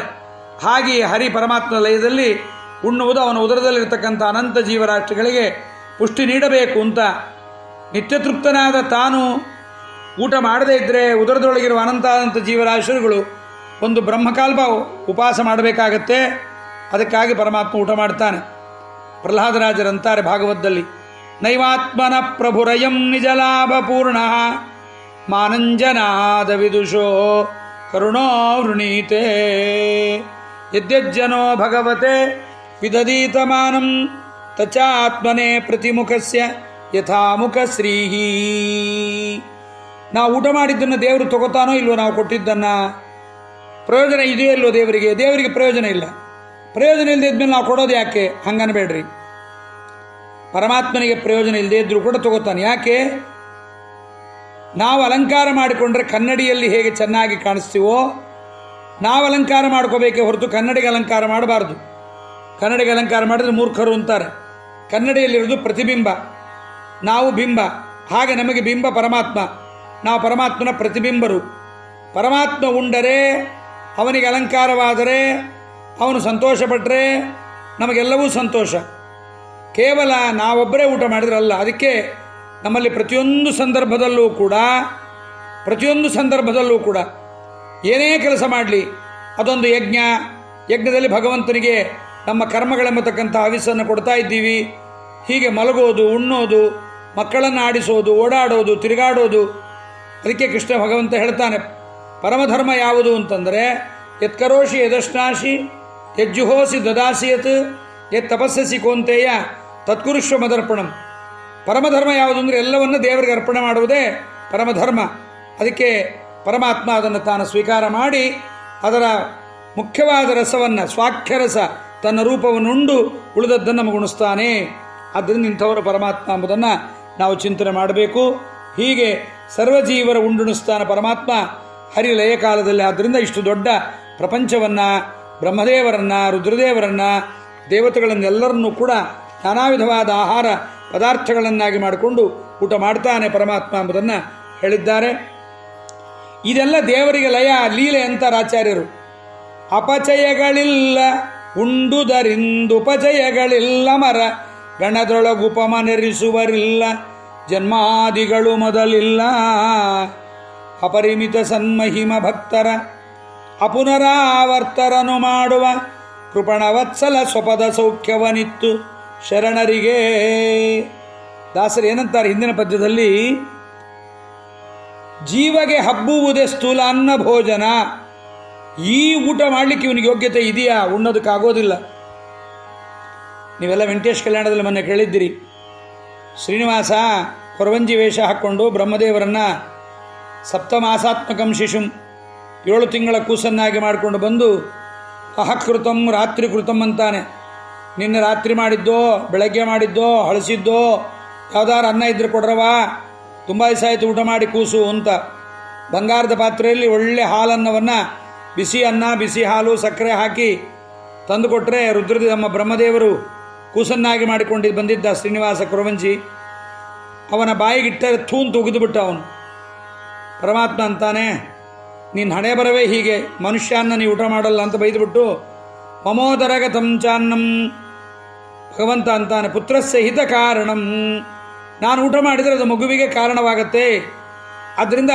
ಹಾಗೆಯೇ ಹರಿ ಪರಮಾತ್ಮ ಲಯದಲ್ಲಿ ಉಣ್ಣುವುದು ಅವನ ಉದರದಲ್ಲಿರ್ತಕ್ಕಂಥ ಅನಂತ ಜೀವರಾಶಿಗಳಿಗೆ ಪುಷ್ಟಿ ನೀಡಬೇಕು ಅಂತ. ನಿತ್ಯತೃಪ್ತನಾದ ತಾನು ಊಟ ಮಾಡದೇ ಇದ್ದರೆ ಉದರದೊಳಗಿರುವ ಅನಂತ ಜೀವರಾಶಿಗಳು ಒಂದು ಬ್ರಹ್ಮಕಲ್ಪ ಉಪವಾಸ ಮಾಡಬೇಕಾಗತ್ತೆ. ಅದಕ್ಕಾಗಿ ಪರಮಾತ್ಮ ಊಟ ಮಾಡ್ತಾನೆ. ಪ್ರಹ್ಲಾದರಾಜರಂತಾರೆ ಭಾಗವತದಲ್ಲಿ, ನೈವಾತ್ಮನ ಪ್ರಭುರಯಂ ನಿಜಲಾಭ ಪೂರ್ಣ ಮಾನಂಜನಾದ ವಿದುಷೋ ಕರುಣೋ ವೃಣೀತೆ ಯದ್ಯಜ್ಜನೋ ಭಗವತೆ ವಿದಧೀತಮಾನಂ ತಚಾತ್ಮನೆ ಪ್ರತಿಮುಖಸ್ಯ ಯಥಾಮುಖ ಶ್ರೀಹಿ. ನಾವು ಊಟ ಮಾಡಿದ್ದನ್ನು ದೇವರು ತಗೋತಾನೋ ಇಲ್ವೋ, ನಾವು ಕೊಟ್ಟಿದ್ದನ್ನು ಪ್ರಯೋಜನ ಇದೆಯೋ ಇಲ್ವೋ ದೇವರಿಗೆ ಪ್ರಯೋಜನ ಇಲ್ಲ. ಪ್ರಯೋಜನ ಇಲ್ಲದೆ ಇದ್ಮೇಲೆ ನಾವು ಕೊಡೋದು ಯಾಕೆ? ಹಂಗನ್ಬೇಡ್ರಿ. ಪರಮಾತ್ಮನಿಗೆ ಪ್ರಯೋಜನ ಇಲ್ಲದೆ ಇದ್ರೂ ಕೂಡ ತಗೋತಾನೆ. ಯಾಕೆ? ನಾವು ಅಲಂಕಾರ ಮಾಡಿಕೊಂಡ್ರೆ ಕನ್ನಡಿಯಲ್ಲಿ ಹೇಗೆ ಚೆನ್ನಾಗಿ ಕಾಣಿಸ್ತೀವೋ ನಾವು ಅಲಂಕಾರ ಮಾಡ್ಕೋಬೇಕೇ ಹೊರತು ಕನ್ನಡಿಗೆ ಅಲಂಕಾರ ಮಾಡಬಾರ್ದು. ಕನ್ನಡಿಗೆ ಅಲಂಕಾರ ಮಾಡಿದ್ರೆ ಮೂರ್ಖರು ಅಂತಾರೆ. ಕನ್ನಡಿಯಲ್ಲಿರೋದು ಪ್ರತಿಬಿಂಬ, ನಾವು ಬಿಂಬ. ಹಾಗೆ ನಮಗೆ ಬಿಂಬ ಪರಮಾತ್ಮ, ನಾವು ಪರಮಾತ್ಮನ ಪ್ರತಿಬಿಂಬರು. ಪರಮಾತ್ಮ ಉಂಡರೆ, ಅವನಿಗೆ ಅಲಂಕಾರವಾದರೆ, ಅವನು ಸಂತೋಷಪಟ್ಟರೆ ನಮಗೆಲ್ಲವೂ ಸಂತೋಷ. ಕೇವಲ ನಾವೊಬ್ಬರೇ ಊಟ ಮಾಡಿದ್ರಲ್ಲ. ಅದಕ್ಕೆ ನಮ್ಮಲ್ಲಿ ಪ್ರತಿಯೊಂದು ಸಂದರ್ಭದಲ್ಲೂ ಕೂಡ ಏನೇ ಕೆಲಸ ಮಾಡಲಿ ಅದೊಂದು ಯಜ್ಞದಲ್ಲಿ ಭಗವಂತನಿಗೆ ನಮ್ಮ ಕರ್ಮಗಳೆಂಬತಕ್ಕಂಥ ಹವಿಸ್ಸನ್ನು ಕೊಡ್ತಾ ಇದ್ದೀವಿ. ಹೀಗೆ ಮಲಗೋದು, ಉಣ್ಣೋದು, ಮಕ್ಕಳನ್ನು ಆಡಿಸೋದು, ಓಡಾಡೋದು, ತಿರುಗಾಡೋದು. ಅದಕ್ಕೆ ಕೃಷ್ಣ ಭಗವಂತ ಹೇಳ್ತಾನೆ, ಪರಮಧರ್ಮ ಯಾವುದು ಅಂತಂದರೆ ಯತ್ಕರೋಷಿ ಯದಶ್ನಾಶಿ ಯಜ್ಜುಹೋಸಿ ದದಾಸಿಯತ್ ಯತ್ ತಪಸ್ಸಸಿ ಕೋಂತೆಯ ತತ್ಕುರುಷ್ವ ಮದರ್ಪಣಂ. ಪರಮಧರ್ಮ ಯಾವುದು ಅಂದರೆ ಎಲ್ಲವನ್ನು ದೇವರಿಗೆ ಅರ್ಪಣೆ ಮಾಡುವುದೇ ಪರಮಧರ್ಮ. ಅದಕ್ಕೆ ಪರಮಾತ್ಮ ಅದನ್ನು ತಾನು ಸ್ವೀಕಾರ ಮಾಡಿ ಅದರ ಮುಖ್ಯವಾದ ರಸವನ್ನು, ಸ್ವಾಖ್ಯರಸ, ತನ್ನ ರೂಪವನ್ನು ಉಂಡು ಉಳಿದದ್ದನ್ನು ನಮಗುಣಿಸ್ತಾನೆ. ಆದ್ದರಿಂದ ಇಂಥವರು ಪರಮಾತ್ಮ ಎಂಬುದನ್ನು ನಾವು ಚಿಂತನೆ ಮಾಡಬೇಕು. ಹೀಗೆ ಸರ್ವಜೀವರ ಉಂಡುಣಿಸ್ತಾನ ಪರಮಾತ್ಮ ಹರಿಲಯ ಕಾಲದಲ್ಲಿ. ಆದ್ದರಿಂದ ಇಷ್ಟು ದೊಡ್ಡ ಪ್ರಪಂಚವನ್ನು, ಬ್ರಹ್ಮದೇವರನ್ನು, ರುದ್ರದೇವರನ್ನು, ದೇವತೆಗಳನ್ನೆಲ್ಲರನ್ನೂ ಕೂಡ ನಾನಾ ವಿಧವಾದ ಆಹಾರ ಪದಾರ್ಥಗಳನ್ನಾಗಿ ಮಾಡಿಕೊಂಡು ಊಟ ಮಾಡ್ತಾನೆ ಪರಮಾತ್ಮ ಎಂಬುದನ್ನು ಹೇಳಿದ್ದಾರೆ. ಇದೆಲ್ಲ ದೇವರಿಗೆ ಲಯ, ಲೀಲೆ ಅಂತಾರೆ ಆಚಾರ್ಯರು. ಅಪಚಯಗಳಿಲ್ಲ ಉಂಡುದರಿಂದುಪಚಯಗಳಿಲ್ಲ, ಮರ ಗಣದೊಳಗುಪಮನೆರಿಸುವರಿಲ್ಲ, ಜನ್ಮಾದಿಗಳು ಮೊದಲಿಲ್ಲ, ಅಪರಿಮಿತ ಸನ್ಮಹಿಮ ಭಕ್ತರ ಅಪುನರಾವರ್ತರನು ಮಾಡುವ ಕೃಪಣವತ್ಸಲ ಸ್ವಪದ ಸೌಖ್ಯವನಿತ್ತು ಶರಣರಿಗೆ. ದಾಸರು ಏನಂತಾರೆ ಹಿಂದಿನ ಪದ್ಯದಲ್ಲಿ, ಜೀವಗೆ ಹಬ್ಬುವುದೇ ಸ್ಥೂಲ ಅನ್ನ ಭೋಜನ. ಈ ಊಟ ಮಾಡಲಿಕ್ಕೆ ಇವನಿಗೆ ಯೋಗ್ಯತೆ ಇದೆಯಾ? ಉಣ್ಣೋದಕ್ಕಾಗೋದಿಲ್ಲ. ನೀವೆಲ್ಲ ವೆಂಕಟೇಶ್ ಕಲ್ಯಾಣದಲ್ಲಿ ಮೊನ್ನೆ ಕೇಳಿದ್ದೀರಿ. ಶ್ರೀನಿವಾಸ ಕೊರವಂಜಿ ವೇಷ ಹಾಕ್ಕೊಂಡು ಬ್ರಹ್ಮದೇವರನ್ನು ಸಪ್ತಮಾಸಾತ್ಮಕಂ ಶಿಶುಂ 7 ತಿಂಗಳ ಕೂಸನ್ನಾಗಿ ಮಾಡಿಕೊಂಡು ಬಂದು ಅಹಕೃತಂ ರಾತ್ರಿ ಕೃತಂ ಅಂತಾನೆ. ನಿನ್ನೆ ರಾತ್ರಿ ಮಾಡಿದ್ದೋ, ಬೆಳಗ್ಗೆ ಮಾಡಿದ್ದೋ, ಹಳಸಿದ್ದೋ, ಯಾವ್ದಾರು ಅನ್ನ ಇದ್ರೆ ಕೊಡ್ರವ, ತುಂಬ ದಿವಸ ಆಯಿತು ಊಟ ಮಾಡಿ ಕೂಸು ಅಂತ. ಬಂಗಾರದ ಪಾತ್ರೆಯಲ್ಲಿ ಒಳ್ಳೆ ಹಾಲನ್ನವನ್ನು, ಬಿಸಿ ಅನ್ನ, ಬಿಸಿ ಹಾಲು, ಸಕ್ಕರೆ ಹಾಕಿ ತಂದುಕೊಟ್ರೆ ನಮ್ಮ ಬ್ರಹ್ಮದೇವರು ಕೂಸನ್ನಾಗಿ ಮಾಡಿಕೊಂಡು ಬಂದಿದ್ದ ಶ್ರೀನಿವಾಸ ಕುರವಂಜಿ ಅವನ ಬಾಯಿಗಿಟ್ಟರೆ ಥೂಂತು ಉಗಿದುಬಿಟ್ಟ ಅವನು. ಪರಮಾತ್ಮ ಅಂತಾನೆ, ನೀನು ಹಣೆ ಬರವೇ ಹೀಗೆ, ಮನುಷ್ಯನ್ನ ನೀವು ಊಟ ಮಾಡಲ್ಲ ಅಂತ ಬೈದುಬಿಟ್ಟು ಮಮೋದರಗತಂ ಚಾನ್ನಂ. ಭಗವಂತ ಅಂತಾನೆ, ಪುತ್ರಸ್ಯ ಹಿತ ಕಾರಣಂ, ನಾನು ಊಟ ಮಾಡಿದರೆ ಅದು ಮಗುವಿಗೆ ಕಾರಣವಾಗತ್ತೆ, ಆದ್ದರಿಂದ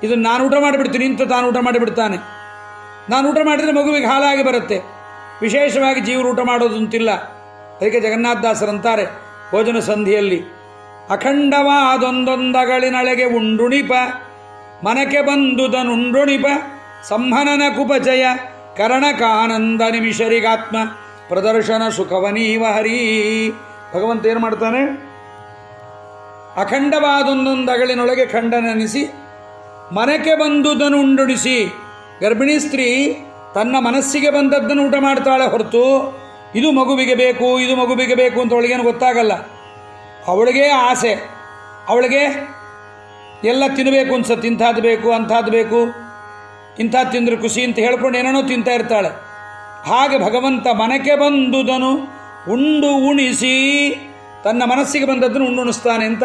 ಇದನ್ನು ನಾನು ಊಟ ಮಾಡಿಬಿಡ್ತೀನಿ ಅಂತ ತಾನು ಊಟ ಮಾಡಿಬಿಡ್ತಾನೆ. ನಾನು ಊಟ ಮಾಡಿದರೆ ಮಗುವಿಗೆ ಹಾಲಾಗಿ ಬರುತ್ತೆ. ವಿಶೇಷವಾಗಿ ಜೀವರು ಊಟ ಮಾಡೋದು ಅಂತಿಲ್ಲ. ಅದಕ್ಕೆ ಜಗನ್ನಾಥದಾಸರಂತಾರೆ ಭೋಜನ ಸಂಧಿಯಲ್ಲಿ, ಅಖಂಡವಾದೊಂದೊಂದಗಳಿನಳೆಗೆ ಉಂಡುಣಿಪ ಮನಕ್ಕೆ ಬಂದುದನುಂಡುಣಿಪ ಸಂಹನನ ಕುಪಜಯ ಕರಣಕಾನಂದ ನಿಮಿಷರಿಗಾತ್ಮ ಪ್ರದರ್ಶನ ಸುಖವನೀವ ಹರಿ. ಭಗವಂತ ಏನು ಮಾಡ್ತಾನೆ, ಅಖಂಡವಾದೊಂದೊಂದಗಳಿನೊಳಗೆ ಖಂಡನೆನಿಸಿ ಮನಕ್ಕೆ ಬಂದುದನ್ನು ಉಂಡುಣಿಸಿ. ಗರ್ಭಿಣಿ ಸ್ತ್ರೀ ತನ್ನ ಮನಸ್ಸಿಗೆ ಬಂದದ್ದನ್ನು ಊಟ ಮಾಡ್ತಾಳೆ ಹೊರತು ಇದು ಮಗುವಿಗೆ ಬೇಕು, ಇದು ಮಗುವಿಗೆ ಬೇಕು ಅಂತ ಅವಳಿಗೇನು ಗೊತ್ತಾಗಲ್ಲ. ಅವಳಿಗೆ ಆಸೆ, ಅವಳಿಗೆ ಎಲ್ಲ ತಿನ್ನಬೇಕು ಅನ್ಸತ್ತೆ, ಇಂಥದ್ದು ಬೇಕು ಅಂಥದ್ದು ಬೇಕು, ಇಂಥದ್ದು ತಿಂದ್ರೆ ಖುಷಿ ಅಂತ ಹೇಳ್ಕೊಂಡು ಏನೇನೋ ತಿಂತಾ ಇರ್ತಾಳೆ. ಹಾಗೆ ಭಗವಂತ ಮನಕ್ಕೆ ಬಂದುದನು ಉಂಡು ಉಣಿಸಿ ತನ್ನ ಮನಸ್ಸಿಗೆ ಬಂದದ್ದನ್ನು ಉಣ್ಣುಣಿಸ್ತಾನೆ ಅಂತ.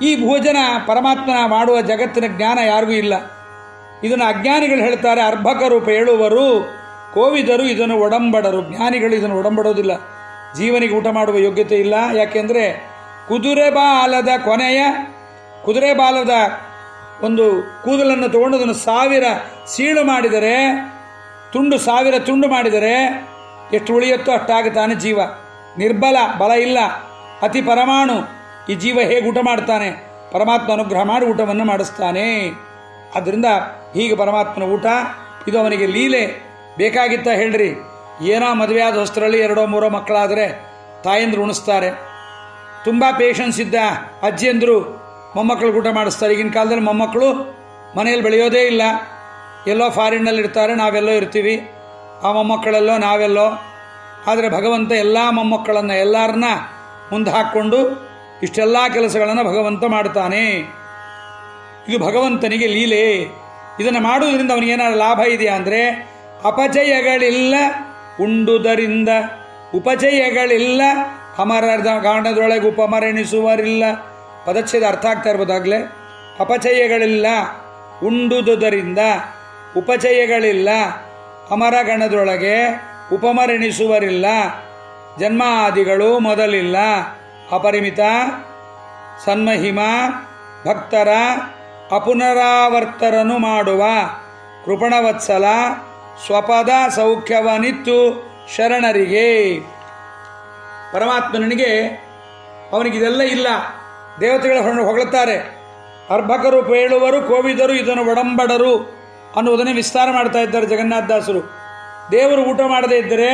ಈ ಭೋಜನ ಪರಮಾತ್ಮನ ಮಾಡುವ ಜಗತ್ತಿನ ಜ್ಞಾನ ಯಾರಿಗೂ ಇಲ್ಲ. ಇದನ್ನು ಅಜ್ಞಾನಿಗಳು ಹೇಳ್ತಾರೆ, ಅರ್ಭಕರು ಪೇಳುವರು ಕೋವಿದರು ಇದನ್ನು ಒಡಂಬಡರು. ಜ್ಞಾನಿಗಳು ಇದನ್ನು ಒಡಂಬಡೋದಿಲ್ಲ. ಜೀವನಿಗೆ ಊಟ ಮಾಡುವ ಯೋಗ್ಯತೆ ಇಲ್ಲ. ಯಾಕೆಂದರೆ ಕುದುರೆ ಬಾಲದ ಒಂದು ಕೂದಲನ್ನು ತಗೊಂಡು ಅದನ್ನು 1000 ಸೀಳು ಮಾಡಿದರೆ, 1000 ತುಂಡು ಮಾಡಿದರೆ ಎಷ್ಟು ಉಳಿಯುತ್ತೋ ಅಷ್ಟಾಗುತ್ತಾನೆ ಜೀವ. ನಿರ್ಬಲ, ಬಲ ಇಲ್ಲ, ಅತಿ ಪರಮಾಣು. ಈ ಜೀವ ಹೇಗೆ ಊಟ ಮಾಡ್ತಾನೆ? ಪರಮಾತ್ಮ ಅನುಗ್ರಹ ಮಾಡಿ ಊಟವನ್ನು ಮಾಡಿಸ್ತಾನೆ. ಆದ್ದರಿಂದ ಹೀಗೆ ಪರಮಾತ್ಮನ ಊಟ ಇದು ಅವನಿಗೆ ಲೀಲೆ. ಬೇಕಾಗಿತ್ತ ಹೇಳ್ರಿ, ಏನೋ ಮದುವೆ ಆದ ಹೊಸ್ತರಲ್ಲಿ 2-3 ಮಕ್ಕಳಾದರೆ ತಾಯಂದ್ರು ಉಣಿಸ್ತಾರೆ. ತುಂಬ ಪೇಷನ್ಸ್ ಇದ್ದ ಅಜ್ಜಿಯಂದರು ಮೊಮ್ಮಕ್ಕಳಿಗೆ ಊಟ ಮಾಡಿಸ್ತಾರೆ. ಈಗಿನ ಕಾಲದಲ್ಲಿ ಮೊಮ್ಮಕ್ಕಳು ಮನೆಯಲ್ಲಿ ಬೆಳೆಯೋದೇ ಇಲ್ಲ, ಎಲ್ಲೋ ಫಾರಿನ್ನಲ್ಲಿ ಇರ್ತಾರೆ, ನಾವೆಲ್ಲೋ ಇರ್ತೀವಿ. ಆ ಮೊಮ್ಮಕ್ಕಳೆಲ್ಲೋ ನಾವೆಲ್ಲೋ. ಆದರೆ ಭಗವಂತ ಎಲ್ಲ ಮೊಮ್ಮಕ್ಕಳನ್ನು ಎಲ್ಲರನ್ನ ಮುಂದೆ ಹಾಕ್ಕೊಂಡು ಇಷ್ಟೆಲ್ಲ ಕೆಲಸಗಳನ್ನು ಭಗವಂತ ಮಾಡ್ತಾನೆ. ಇದು ಭಗವಂತನಿಗೆ ಲೀಲೆ. ಇದನ್ನು ಮಾಡುವುದರಿಂದ ಅವನಿಗೇನಾದ್ರು ಲಾಭ ಇದೆಯಾ ಅಂದರೆ, ಅಪಚಯಗಳಿಲ್ಲ ಉಂಡುದರಿಂದ, ಉಪಚಯಗಳಿಲ್ಲ ಅಮರದ ಗಾಣದೊಳಗೆ ಉಪಮರಣಿಸುವರಿಲ್ಲ. ಪದಚ್ಛೇದ ಅರ್ಥ ಆಗ್ತಾ ಇರ್ಬೋದಾಗಲೇ. ಅಪಚಯಗಳಿಲ್ಲ ಉಂಡುದುದರಿಂದ, ಉಪಚಯಗಳಿಲ್ಲ ಅಮರಗಣದೊಳಗೆ ಉಪಮರಣಿಸುವರಿಲ್ಲ. ಜನ್ಮಾದಿಗಳು ಮೊದಲಿಲ್ಲ, ಅಪರಿಮಿತ ಸನ್ಮಹಿಮ ಭಕ್ತರ ಅಪುನರಾವರ್ತರನು ಮಾಡುವ ಕೃಪಣವತ್ಸಲ ಸ್ವಪದ ಸೌಖ್ಯವನಿತ್ತು ಶರಣರಿಗೆ. ಪರಮಾತ್ಮನಿಗೆ ಅವನಿಗಿದೆಲ್ಲ ಇಲ್ಲ. ದೇವತೆಗಳ ಹೊಗಳುತ್ತಾರೆ, ಅರ್ಭಕರು ಪೇಳುವರು ಕೋವಿದರು ಇದನ್ನು ಒಡಂಬಡರು ಅನ್ನುವುದನ್ನೇ ವಿಸ್ತಾರ ಮಾಡ್ತಾ ಇದ್ದಾರೆ ಜಗನ್ನಾಥದಾಸರು. ದೇವರು ಊಟ ಮಾಡದೇ ಇದ್ದರೆ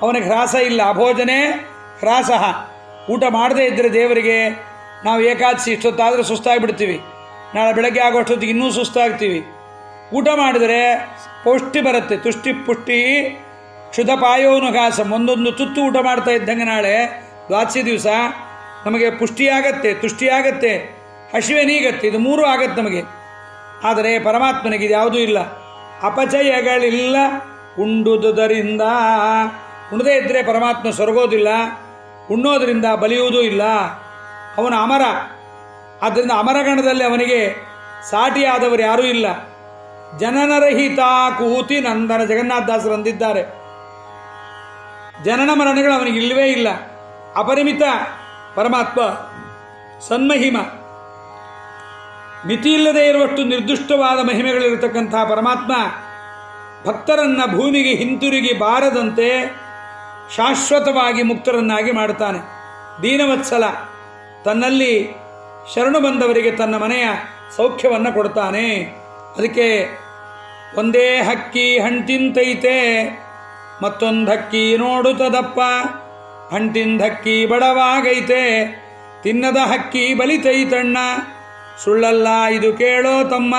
ಅವನಿಗೆ ಹ್ರಾಸ ಇಲ್ಲ. ಅಭೋಜನೆ ಹ್ರಾಸಃ. ಊಟ ಮಾಡದೇ ಇದ್ದರೆ ದೇವರಿಗೆ ನಾವು ಏಕಾದಶಿ ಇಷ್ಟೊತ್ತಾದರೆ ಸುಸ್ತಾಗಿಬಿಡ್ತೀವಿ, ನಾಳೆ ಬೆಳಗ್ಗೆ ಆಗೋಷ್ಟೊತ್ತಿಗೆ ಇನ್ನೂ ಸುಸ್ತಾಗ್ತೀವಿ. ಊಟ ಮಾಡಿದರೆ ಪೌಷ್ಟಿ ಬರುತ್ತೆ. ತುಷ್ಟಿ ಪುಷ್ಟಿ ಕ್ಷುಧಪಾಯೋನುಘಾಸಂ. ಒಂದೊಂದು ತುತ್ತು ಊಟ ಮಾಡ್ತಾ ಇದ್ದಂಗೆ ನಾಳೆ ದ್ವಾದಶಿ ದಿವಸ ನಮಗೆ ಪುಷ್ಟಿಯಾಗತ್ತೆ, ತುಷ್ಟಿಯಾಗತ್ತೆ, ಹಸಿವೆ ನೀಗತ್ತೆ. ಇದು 3 ಆಗತ್ತೆ ನಮಗೆ. ಆದರೆ ಪರಮಾತ್ಮನಿಗೆ ಇದು ಯಾವುದೂ ಇಲ್ಲ. ಅಪಚಯಗಳಿಲ್ಲ ಉಂಡುದುದರಿಂದ. ಉಣ್ಣದೇ ಇದ್ದರೆ ಪರಮಾತ್ಮ ಸೊರಗೋದಿಲ್ಲ, ಉಣ್ಣೋದರಿಂದ ಬಲಿಯುವುದೂ ಇಲ್ಲ. ಅವನು ಅಮರ. ಆದ್ದರಿಂದ ಅಮರಗಣದಲ್ಲಿ ಅವನಿಗೆ ಸಾಟಿಯಾದವರು ಯಾರೂ ಇಲ್ಲ. ಜನನರಹಿತ ಕೂತಿ ನಂದನ. ಜಗನ್ನಾಥದಾಸರು ಅಂದಿದ್ದಾರೆ, ಜನನ ಮರಣಗಳು ಅವನಿಗೆ ಇಲ್ಲವೇ ಇಲ್ಲ. ಅಪರಿಮಿತ ಪರಮಾತ್ಮ, ಸನ್ಮಹಿಮ, ಮಿತಿಯಿಲ್ಲದೆ ಇರುವಷ್ಟು ನಿರ್ದಿಷ್ಟವಾದ ಮಹಿಮೆಗಳಿರತಕ್ಕಂಥ ಪರಮಾತ್ಮ ಭಕ್ತರನ್ನು ಭೂಮಿಗೆ ಹಿಂತಿರುಗಿ ಬಾರದಂತೆ ಶಾಶ್ವತವಾಗಿ ಮುಕ್ತರನ್ನಾಗಿ ಮಾಡುತ್ತಾನೆ. ದೀನವತ್ಸಲ, ತನ್ನಲ್ಲಿ ಶರಣು ಬಂದವರಿಗೆ ತನ್ನ ಮನೆಯ ಸೌಖ್ಯವನ್ನು ಕೊಡ್ತಾನೆ. ಅದಕ್ಕೆ ಒಂದೇ ಹಕ್ಕಿ ಹಣ್ತಿಂತೈತೆ ಮತ್ತೊಂದು ಹಕ್ಕಿ ನೋಡುತ್ತದಪ್ಪ, ಹಣ್ತಿಂದ ಹಕ್ಕಿ ಬಡವಾಗೈತೆ ತಿನ್ನದ ಹಕ್ಕಿ ಬಲಿತೈತಣ್ಣ, ಸುಳ್ಳಲ್ಲ ಇದು ಕೇಳೋ ತಮ್ಮ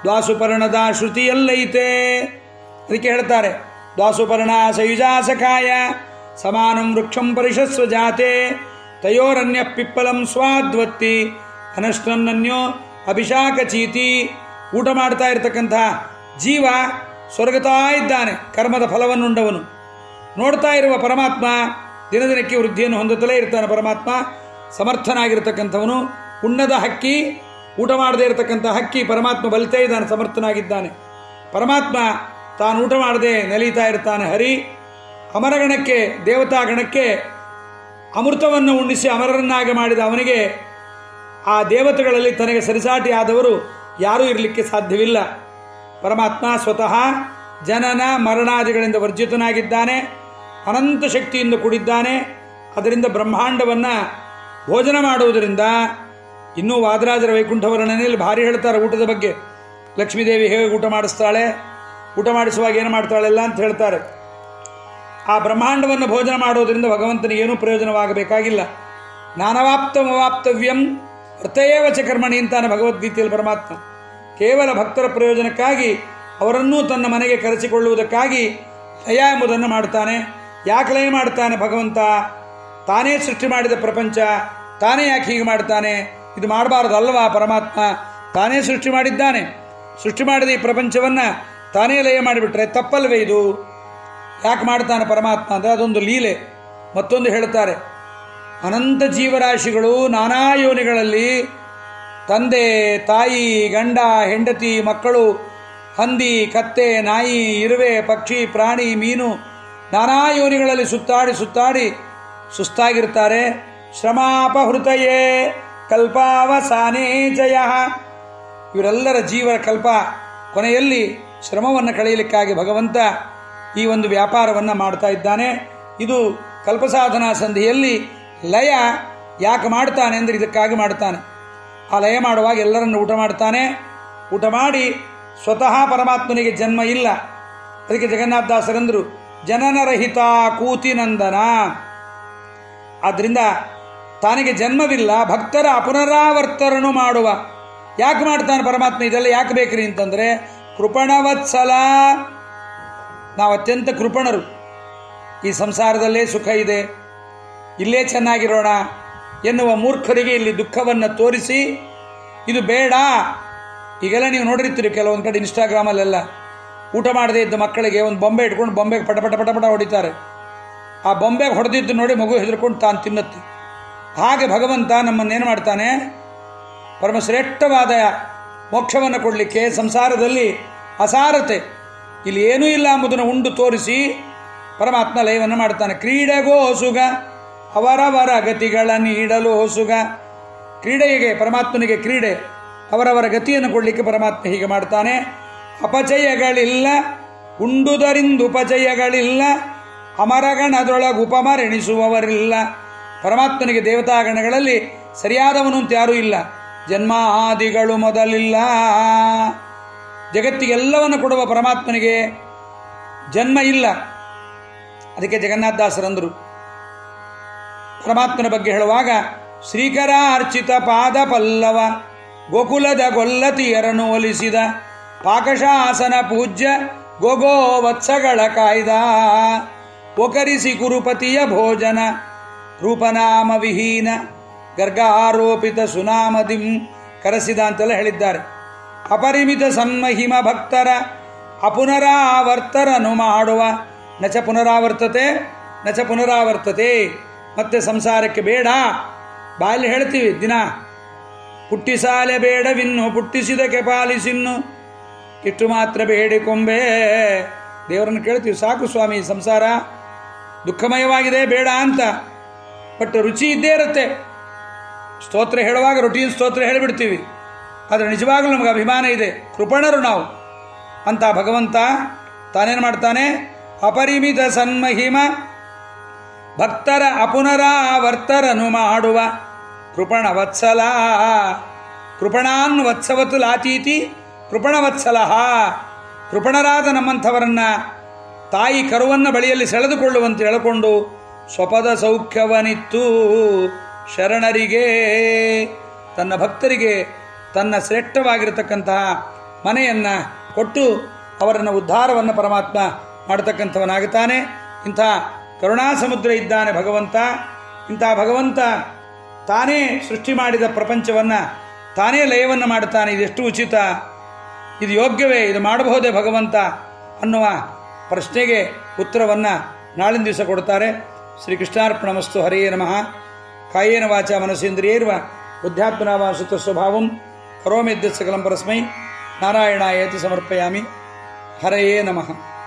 ದ್ವಾಸುಪರ್ಣದ ಶ್ರುತಿಯಲ್ಲೈತೆ. ಅದಕ್ಕೆ ಹೇಳ್ತಾರೆ, ದ್ವಾಸುಪರ್ಣ ಸಯುಜಾ ಸಖಾಯ ಸಮಾನಂ ವೃಕ್ಷಂ ಪರಿಷಸ್ವ ಜಾತೆ ತಯೋರನ್ಯ ಪಿಪ್ಪಲಂ ಸ್ವಾದ್ವತ್ತಿ ಅನಷ್ಟನ್ನನ್ಯೋ ಅಭಿಷಾಕ ಚೀತಿ. ಊಟ ಮಾಡ್ತಾ ಇರ್ತಕ್ಕಂಥ ಜೀವ ಸೊರಗುತ್ತಾ ಇದ್ದಾನೆ. ಕರ್ಮದ ಫಲವನ್ನುಂಡವನು ನೋಡ್ತಾ ಇರುವ ಪರಮಾತ್ಮ ದಿನದಿನಕ್ಕೆ ವೃದ್ಧಿಯನ್ನು ಹೊಂದುತ್ತಲೇ ಇರ್ತಾನೆ. ಪರಮಾತ್ಮ ಸಮರ್ಥನಾಗಿರ್ತಕ್ಕಂಥವನು. ಉಣ್ಣದ ಹಕ್ಕಿ, ಊಟ ಮಾಡದೇ ಇರತಕ್ಕಂಥ ಹಕ್ಕಿ ಪರಮಾತ್ಮ ಬಲಿತೇ ಇದ್ದಾನೆ, ಸಮರ್ಥನಾಗಿದ್ದಾನೆ. ಪರಮಾತ್ಮ ತಾನು ಊಟ ಮಾಡದೆ ನಲೀತಾ ಇರ್ತಾನೆ. ಹರಿ ಅಮರಗಣಕ್ಕೆ, ದೇವತಾಗಣಕ್ಕೆ ಅಮೃತವನ್ನು ಉಣ್ಣಿಸಿ ಅಮರರನ್ನಾಗಿ ಮಾಡಿದ ಅವನಿಗೆ ಆ ದೇವತೆಗಳಲ್ಲಿ ತನಗೆ ಸರಿಸಾಟಿ ಆದವರು ಯಾರೂ ಇರಲಿಕ್ಕೆ ಸಾಧ್ಯವಿಲ್ಲ. ಪರಮಾತ್ಮ ಸ್ವತಃ ಜನನ ಮರಣಾದಿಗಳಿಂದ ವರ್ಜಿತನಾಗಿದ್ದಾನೆ. ಅನಂತ ಶಕ್ತಿಯಿಂದ ಕೂಡಿದ್ದಾನೆ. ಅದರಿಂದ ಬ್ರಹ್ಮಾಂಡವನ್ನು ಭೋಜನ ಮಾಡುವುದರಿಂದ ಇನ್ನೂ ವಾದರಾಜರ ವೈಕುಂಠ ವರ್ಣನೆಯಲ್ಲಿ ಭಾರಿ ಹೇಳ್ತಾರೆ ಊಟದ ಬಗ್ಗೆ. ಲಕ್ಷ್ಮೀದೇವಿ ಹೇಗೆ ಊಟ ಮಾಡಿಸ್ತಾಳೆ, ಊಟ ಮಾಡಿಸುವಾಗ ಏನು ಮಾಡ್ತಾಳೆಲ್ಲ ಅಂತ ಹೇಳ್ತಾರೆ. ಆ ಬ್ರಹ್ಮಾಂಡವನ್ನು ಭೋಜನ ಮಾಡುವುದರಿಂದ ಭಗವಂತನಿಗೆ ಏನೂ ಪ್ರಯೋಜನವಾಗಬೇಕಾಗಿಲ್ಲ. ನಾನವಾಪ್ತಮವಾಪ್ತವ್ಯಂ ವೃತ್ತಯೇವಚ ಕರ್ಮಣಿ ಅಂತಾನೆ ಭಗವದ್ಗೀತೆಯಲ್ಲಿ ಪರಮಾತ್ಮ. ಕೇವಲ ಭಕ್ತರ ಪ್ರಯೋಜನಕ್ಕಾಗಿ, ಅವರನ್ನೂ ತನ್ನ ಮನೆಗೆ ಕರೆಸಿಕೊಳ್ಳುವುದಕ್ಕಾಗಿ ಲಯ ಎಂಬುದನ್ನು ಮಾಡ್ತಾನೆ. ಯಾಕೆ ಲಯ ಮಾಡ್ತಾನೆ ಭಗವಂತ? ತಾನೇ ಸೃಷ್ಟಿ ಮಾಡಿದ ಪ್ರಪಂಚ, ತಾನೇ ಯಾಕೆ ಹೀಗೆ ಮಾಡ್ತಾನೆ? ಇದು ಮಾಡಬಾರ್ದಲ್ವಾ? ಪರಮಾತ್ಮ ತಾನೇ ಸೃಷ್ಟಿ ಮಾಡಿದ್ದಾನೆ. ಸೃಷ್ಟಿ ಮಾಡಿದ ಈ ಪ್ರಪಂಚವನ್ನು ತಾನೇ ಲಯ ಮಾಡಿಬಿಟ್ರೆ ತಪ್ಪಲ್ವೇ ಇದು? ಯಾಕೆ ಮಾಡ್ತಾನೆ ಪರಮಾತ್ಮ ಅಂದರೆ ಅದೊಂದು ಲೀಲೆ. ಮತ್ತೊಂದು ಹೇಳ್ತಾರೆ, ಅನಂತ ಜೀವರಾಶಿಗಳು ನಾನಾ ಯೋನಿಗಳಲ್ಲಿ ತಂದೆ ತಾಯಿ ಗಂಡ ಹೆಂಡತಿ ಮಕ್ಕಳು ಹಂದಿ ಕತ್ತೆ ನಾಯಿ ಇರುವೆ ಪಕ್ಷಿ ಪ್ರಾಣಿ ಮೀನು ನಾನಾ ಯೋನಿಗಳಲ್ಲಿ ಸುತ್ತಾಡಿ ಸುತ್ತಾಡಿ ಸುಸ್ತಾಗಿರ್ತಾರೆ. ಶ್ರಮಾಪಹೃತಯೇ ಕಲ್ಪಾವಸಾನೇ ಜಯ. ಇವರೆಲ್ಲರ ಜೀವನ ಕಲ್ಪ ಕೊನೆಯಲ್ಲಿ ಶ್ರಮವನ್ನು ಕಳೆಯಲಿಕ್ಕಾಗಿ ಭಗವಂತ ಈ ಒಂದು ವ್ಯಾಪಾರವನ್ನು ಮಾಡ್ತಾ ಇದ್ದಾನೆ. ಇದು ಕಲ್ಪಸಾಧನಾ ಸಂಧಿಯಲ್ಲಿ ಲಯ ಯಾಕೆ ಮಾಡ್ತಾನೆ ಅಂದರೆ ಇದಕ್ಕಾಗಿ ಮಾಡ್ತಾನೆ. ಆ ಲಯ ಮಾಡುವಾಗ ಎಲ್ಲರನ್ನು ಊಟ ಮಾಡ್ತಾನೆ. ಊಟ ಮಾಡಿ ಸ್ವತಃ ಪರಮಾತ್ಮನಿಗೆ ಜನ್ಮ ಇಲ್ಲ. ಅದಕ್ಕೆ ಜಗನ್ನಾಥದಾಸರಂದರು ಜನನರಹಿತ ಕೂತಿನಂದನ. ಆದ್ದರಿಂದ ತಾನಿಗೆ ಜನ್ಮವಿಲ್ಲ, ಭಕ್ತರ ಅಪುನರಾವರ್ತರನು ಮಾಡುವ. ಯಾಕೆ ಮಾಡ್ತಾನೆ ಪರಮಾತ್ಮ? ಇದೆಲ್ಲ ಯಾಕೆ ಬೇಕ್ರಿ ಅಂತಂದರೆ ಕೃಪಣವತ್ಸಲ. ನಾವು ಅತ್ಯಂತ ಕೃಪಣರು. ಈ ಸಂಸಾರದಲ್ಲೇ ಸುಖ ಇದೆ, ಇಲ್ಲೇ ಚೆನ್ನಾಗಿರೋಣ ಎನ್ನುವ ಮೂರ್ಖರಿಗೆ ಇಲ್ಲಿ ದುಃಖವನ್ನು ತೋರಿಸಿ ಇದು ಬೇಡ. ಈಗೆಲ್ಲ ನೀವು ನೋಡಿರ್ತೀರಿ ಕೆಲವೊಂದು ಕಡೆ ಇನ್ಸ್ಟಾಗ್ರಾಮಲ್ಲೆಲ್ಲ ಊಟ ಮಾಡದೇ ಇದ್ದ ಮಕ್ಕಳಿಗೆ ಒಂದು ಬೊಂಬೆ ಇಟ್ಕೊಂಡು ಬೊಂಬೆಗೆ ಪಟ ಪಟ ಪಟ ಪಟ ಹೊಡಿತಾರೆ. ಆ ಬೊಂಬೆಗೆ ಹೊಡೆದಿದ್ದು ನೋಡಿ ಮಗು ಹೆದರ್ಕೊಂಡು ತಾನು ತಿನ್ನುತ್ತೆ. ಹಾಗೆ ಭಗವಂತ ನಮ್ಮನ್ನೇನು ಮಾಡ್ತಾನೆ? ಪರಮಶ್ರೇಷ್ಠವಾದ ಮೋಕ್ಷವನ್ನು ಕೊಡಲಿಕ್ಕೆ ಸಂಸಾರದಲ್ಲಿ ಅಸಾರತೆ ಇಲ್ಲಿ ಏನೂ ಇಲ್ಲ ಎಂಬುದನ್ನು ಉಂಡು ತೋರಿಸಿ ಪರಮಾತ್ಮ ಲಯವನ್ನು ಮಾಡ್ತಾನೆ. ಕ್ರೀಡೆಗೋ ಸುಗ ಅವರವರ ಗತಿಗಳ ನೀಡಲು ಸುಗ. ಕ್ರೀಡೆಗೆ ಪರಮಾತ್ಮನಿಗೆ ಕ್ರೀಡೆ, ಅವರವರ ಗತಿಯನ್ನು ಕೊಡಲಿಕ್ಕೆ ಪರಮಾತ್ಮ ಹೀಗೆ ಮಾಡ್ತಾನೆ. ಅಪಚಯಗಳಿಲ್ಲ ಉಂಡುದರಿಂದ ಉಪಚಯಗಳಿಲ್ಲ, ಅಮರಗಣದೊಳಗೆ ಉಪಮರೆಣಿಸುವವರಿಲ್ಲ. ಪರಮಾತ್ಮನಿಗೆ ದೇವತಾಗಣಗಳಲ್ಲಿ ಸರಿಯಾದವನು ಅಂತ ಯಾರೂ ಇಲ್ಲ. ಜನ್ಮಾದಿಗಳು ಮೊದಲಿಲ್ಲ. ಜಗತ್ತಿಗೆಲ್ಲವನ್ನು ಕೊಡುವ ಪರಮಾತ್ಮನಿಗೆ ಜನ್ಮ ಇಲ್ಲ. ಅದಕ್ಕೆ ಜಗನ್ನಾಥದಾಸರಂದರು ಪರಮಾತ್ಮನ ಬಗ್ಗೆ ಹೇಳುವಾಗ ಶ್ರೀಕರ ಅರ್ಚಿತ ಪಾದ ಪಲ್ಲವ ಗೋಕುಲದ ಗೊಲ್ಲತಿಯರನ್ನು ಒಲಿಸಿದ ಪಾಕಶಾಸನ ಪೂಜ್ಯ ಗೋಗೋ ವತ್ಸಗಳ ಕಾಯ್ದ ಒಕರಿಸಿ ಕುರುಪತಿಯ ಭೋಜನ ರೂಪನಾಮ ವಿಹೀನ ಗರ್ಗಾರೋಪಿತ ಸುನಾಮದಿಂ ಕರೆಸಿದ ಅಂತೆಲ್ಲ ಹೇಳಿದ್ದಾರೆ. ಅಪರಿಮಿತ ಸನ್ಮಹಿಮ ಭಕ್ತರ ಅಪುನರಾವರ್ತರನು ಮಾಡುವ. ನಚ ಪುನರಾವರ್ತತೆ ನಚ ಪುನರಾವರ್ತತೆ. ಮತ್ತೆ ಸಂಸಾರಕ್ಕೆ ಬೇಡ. ಬಾಯಲ್ಲಿ ಹೇಳ್ತೀವಿ ದಿನ, ಪುಟ್ಟಿಸಾಲೆ ಬೇಡವಿನ್ನು ಪುಟ್ಟಿಸಿದಕ್ಕೆ ಪಾಲಿಸಿನ್ನು ಇಷ್ಟು ಮಾತ್ರ ಬೇಡಿಕೊಂಬೆ. ದೇವರನ್ನು ಕೇಳ್ತೀವಿ, ಸಾಕು ಸ್ವಾಮಿ ಸಂಸಾರ ದುಃಖಮಯವಾಗಿದೆ ಬೇಡ ಅಂತ. ಬಟ್ ರುಚಿ ಇದ್ದೇ ಇರುತ್ತೆ. ಸ್ತೋತ್ರ ಹೇಳುವಾಗ ರೊಟೀನ್ ಸ್ತೋತ್ರ ಹೇಳಿಬಿಡ್ತೀವಿ, ಆದರೆ ನಿಜವಾಗಲೂ ನಮಗೆ ಅಭಿಮಾನ ಇದೆ, ಕೃಪಣರು ನಾವು ಅಂತ. ಭಗವಂತ ತಾನೇನು ಮಾಡ್ತಾನೆ? ಅಪರಿಮಿತ ಸನ್ಮಹಿಮ ಭಕ್ತರ ಅಪುನರಾವರ್ತರನು ಮಾಡುವ ಕೃಪಣವತ್ಸಲ. ಕೃಪಣಾನ್ ವತ್ಸವತು ಲಾತೀತಿ ಕೃಪಣವತ್ಸಲ. ಕೃಪಣರಾದ ನಮ್ಮಂಥವರನ್ನು ತಾಯಿ ಕರುವನ್ನು ಬಳಿಯಲ್ಲಿ ಸೆಳೆದುಕೊಳ್ಳುವಂತೆ ಹೇಳಿಕೊಂಡು ಸ್ವಪದ ಸೌಖ್ಯವನಿತ್ತು ಶರಣರಿಗೆ, ತನ್ನ ಭಕ್ತರಿಗೆ ತನ್ನ ಶ್ರೇಷ್ಠವಾಗಿರತಕ್ಕಂತಹ ಮನೆಯನ್ನು ಕೊಟ್ಟು ಅವರನ್ನು ಉದ್ಧಾರವನ್ನು ಪರಮಾತ್ಮ ಮಾಡತಕ್ಕಂಥವನಾಗುತ್ತಾನೆ. ಇಂಥ ಕರುಣಾ ಸಮುದ್ರ ಇದ್ದಾನೆ ಭಗವಂತ. ಇಂಥ ಭಗವಂತ ತಾನೇ ಸೃಷ್ಟಿ ಮಾಡಿದ ಪ್ರಪಂಚವನ್ನು ತಾನೇ ಲಯವನ್ನು ಮಾಡ್ತಾನೆ. ಇದೆಷ್ಟು ಉಚಿತ, ಇದು ಯೋಗ್ಯವೇ, ಇದು ಮಾಡಬಹುದೇ ಭಗವಂತ ಅನ್ನುವ ಪ್ರಶ್ನೆಗೆ ಉತ್ತರವನ್ನು ನಾಳಿನ ದಿವಸ ಕೊಡ್ತಾರೆ. ಶ್ರೀಕೃಷ್ಣಾರ್ಪಣಮಸ್ತು. ಹರಿಯೇ ನಮಃ. ಕಾಯೇನ ವಾಚ ಮನಸೇಂದ್ರಿಯೈರ್ವ ಬುದ್ಧ್ಯಾತ್ಮನಾ ವಾ ಸುತ ಸ್ವಭಾವಂ ಕರೋಮಿ ಯದ್ಯತ್ ಸಕಲಂ ಪರಸ್ಮೈ ನಾರಾಯಣಾಯೇತಿ ಸಮರ್ಪಯಾಮಿ. ಹರಯೇ ನಮಃ.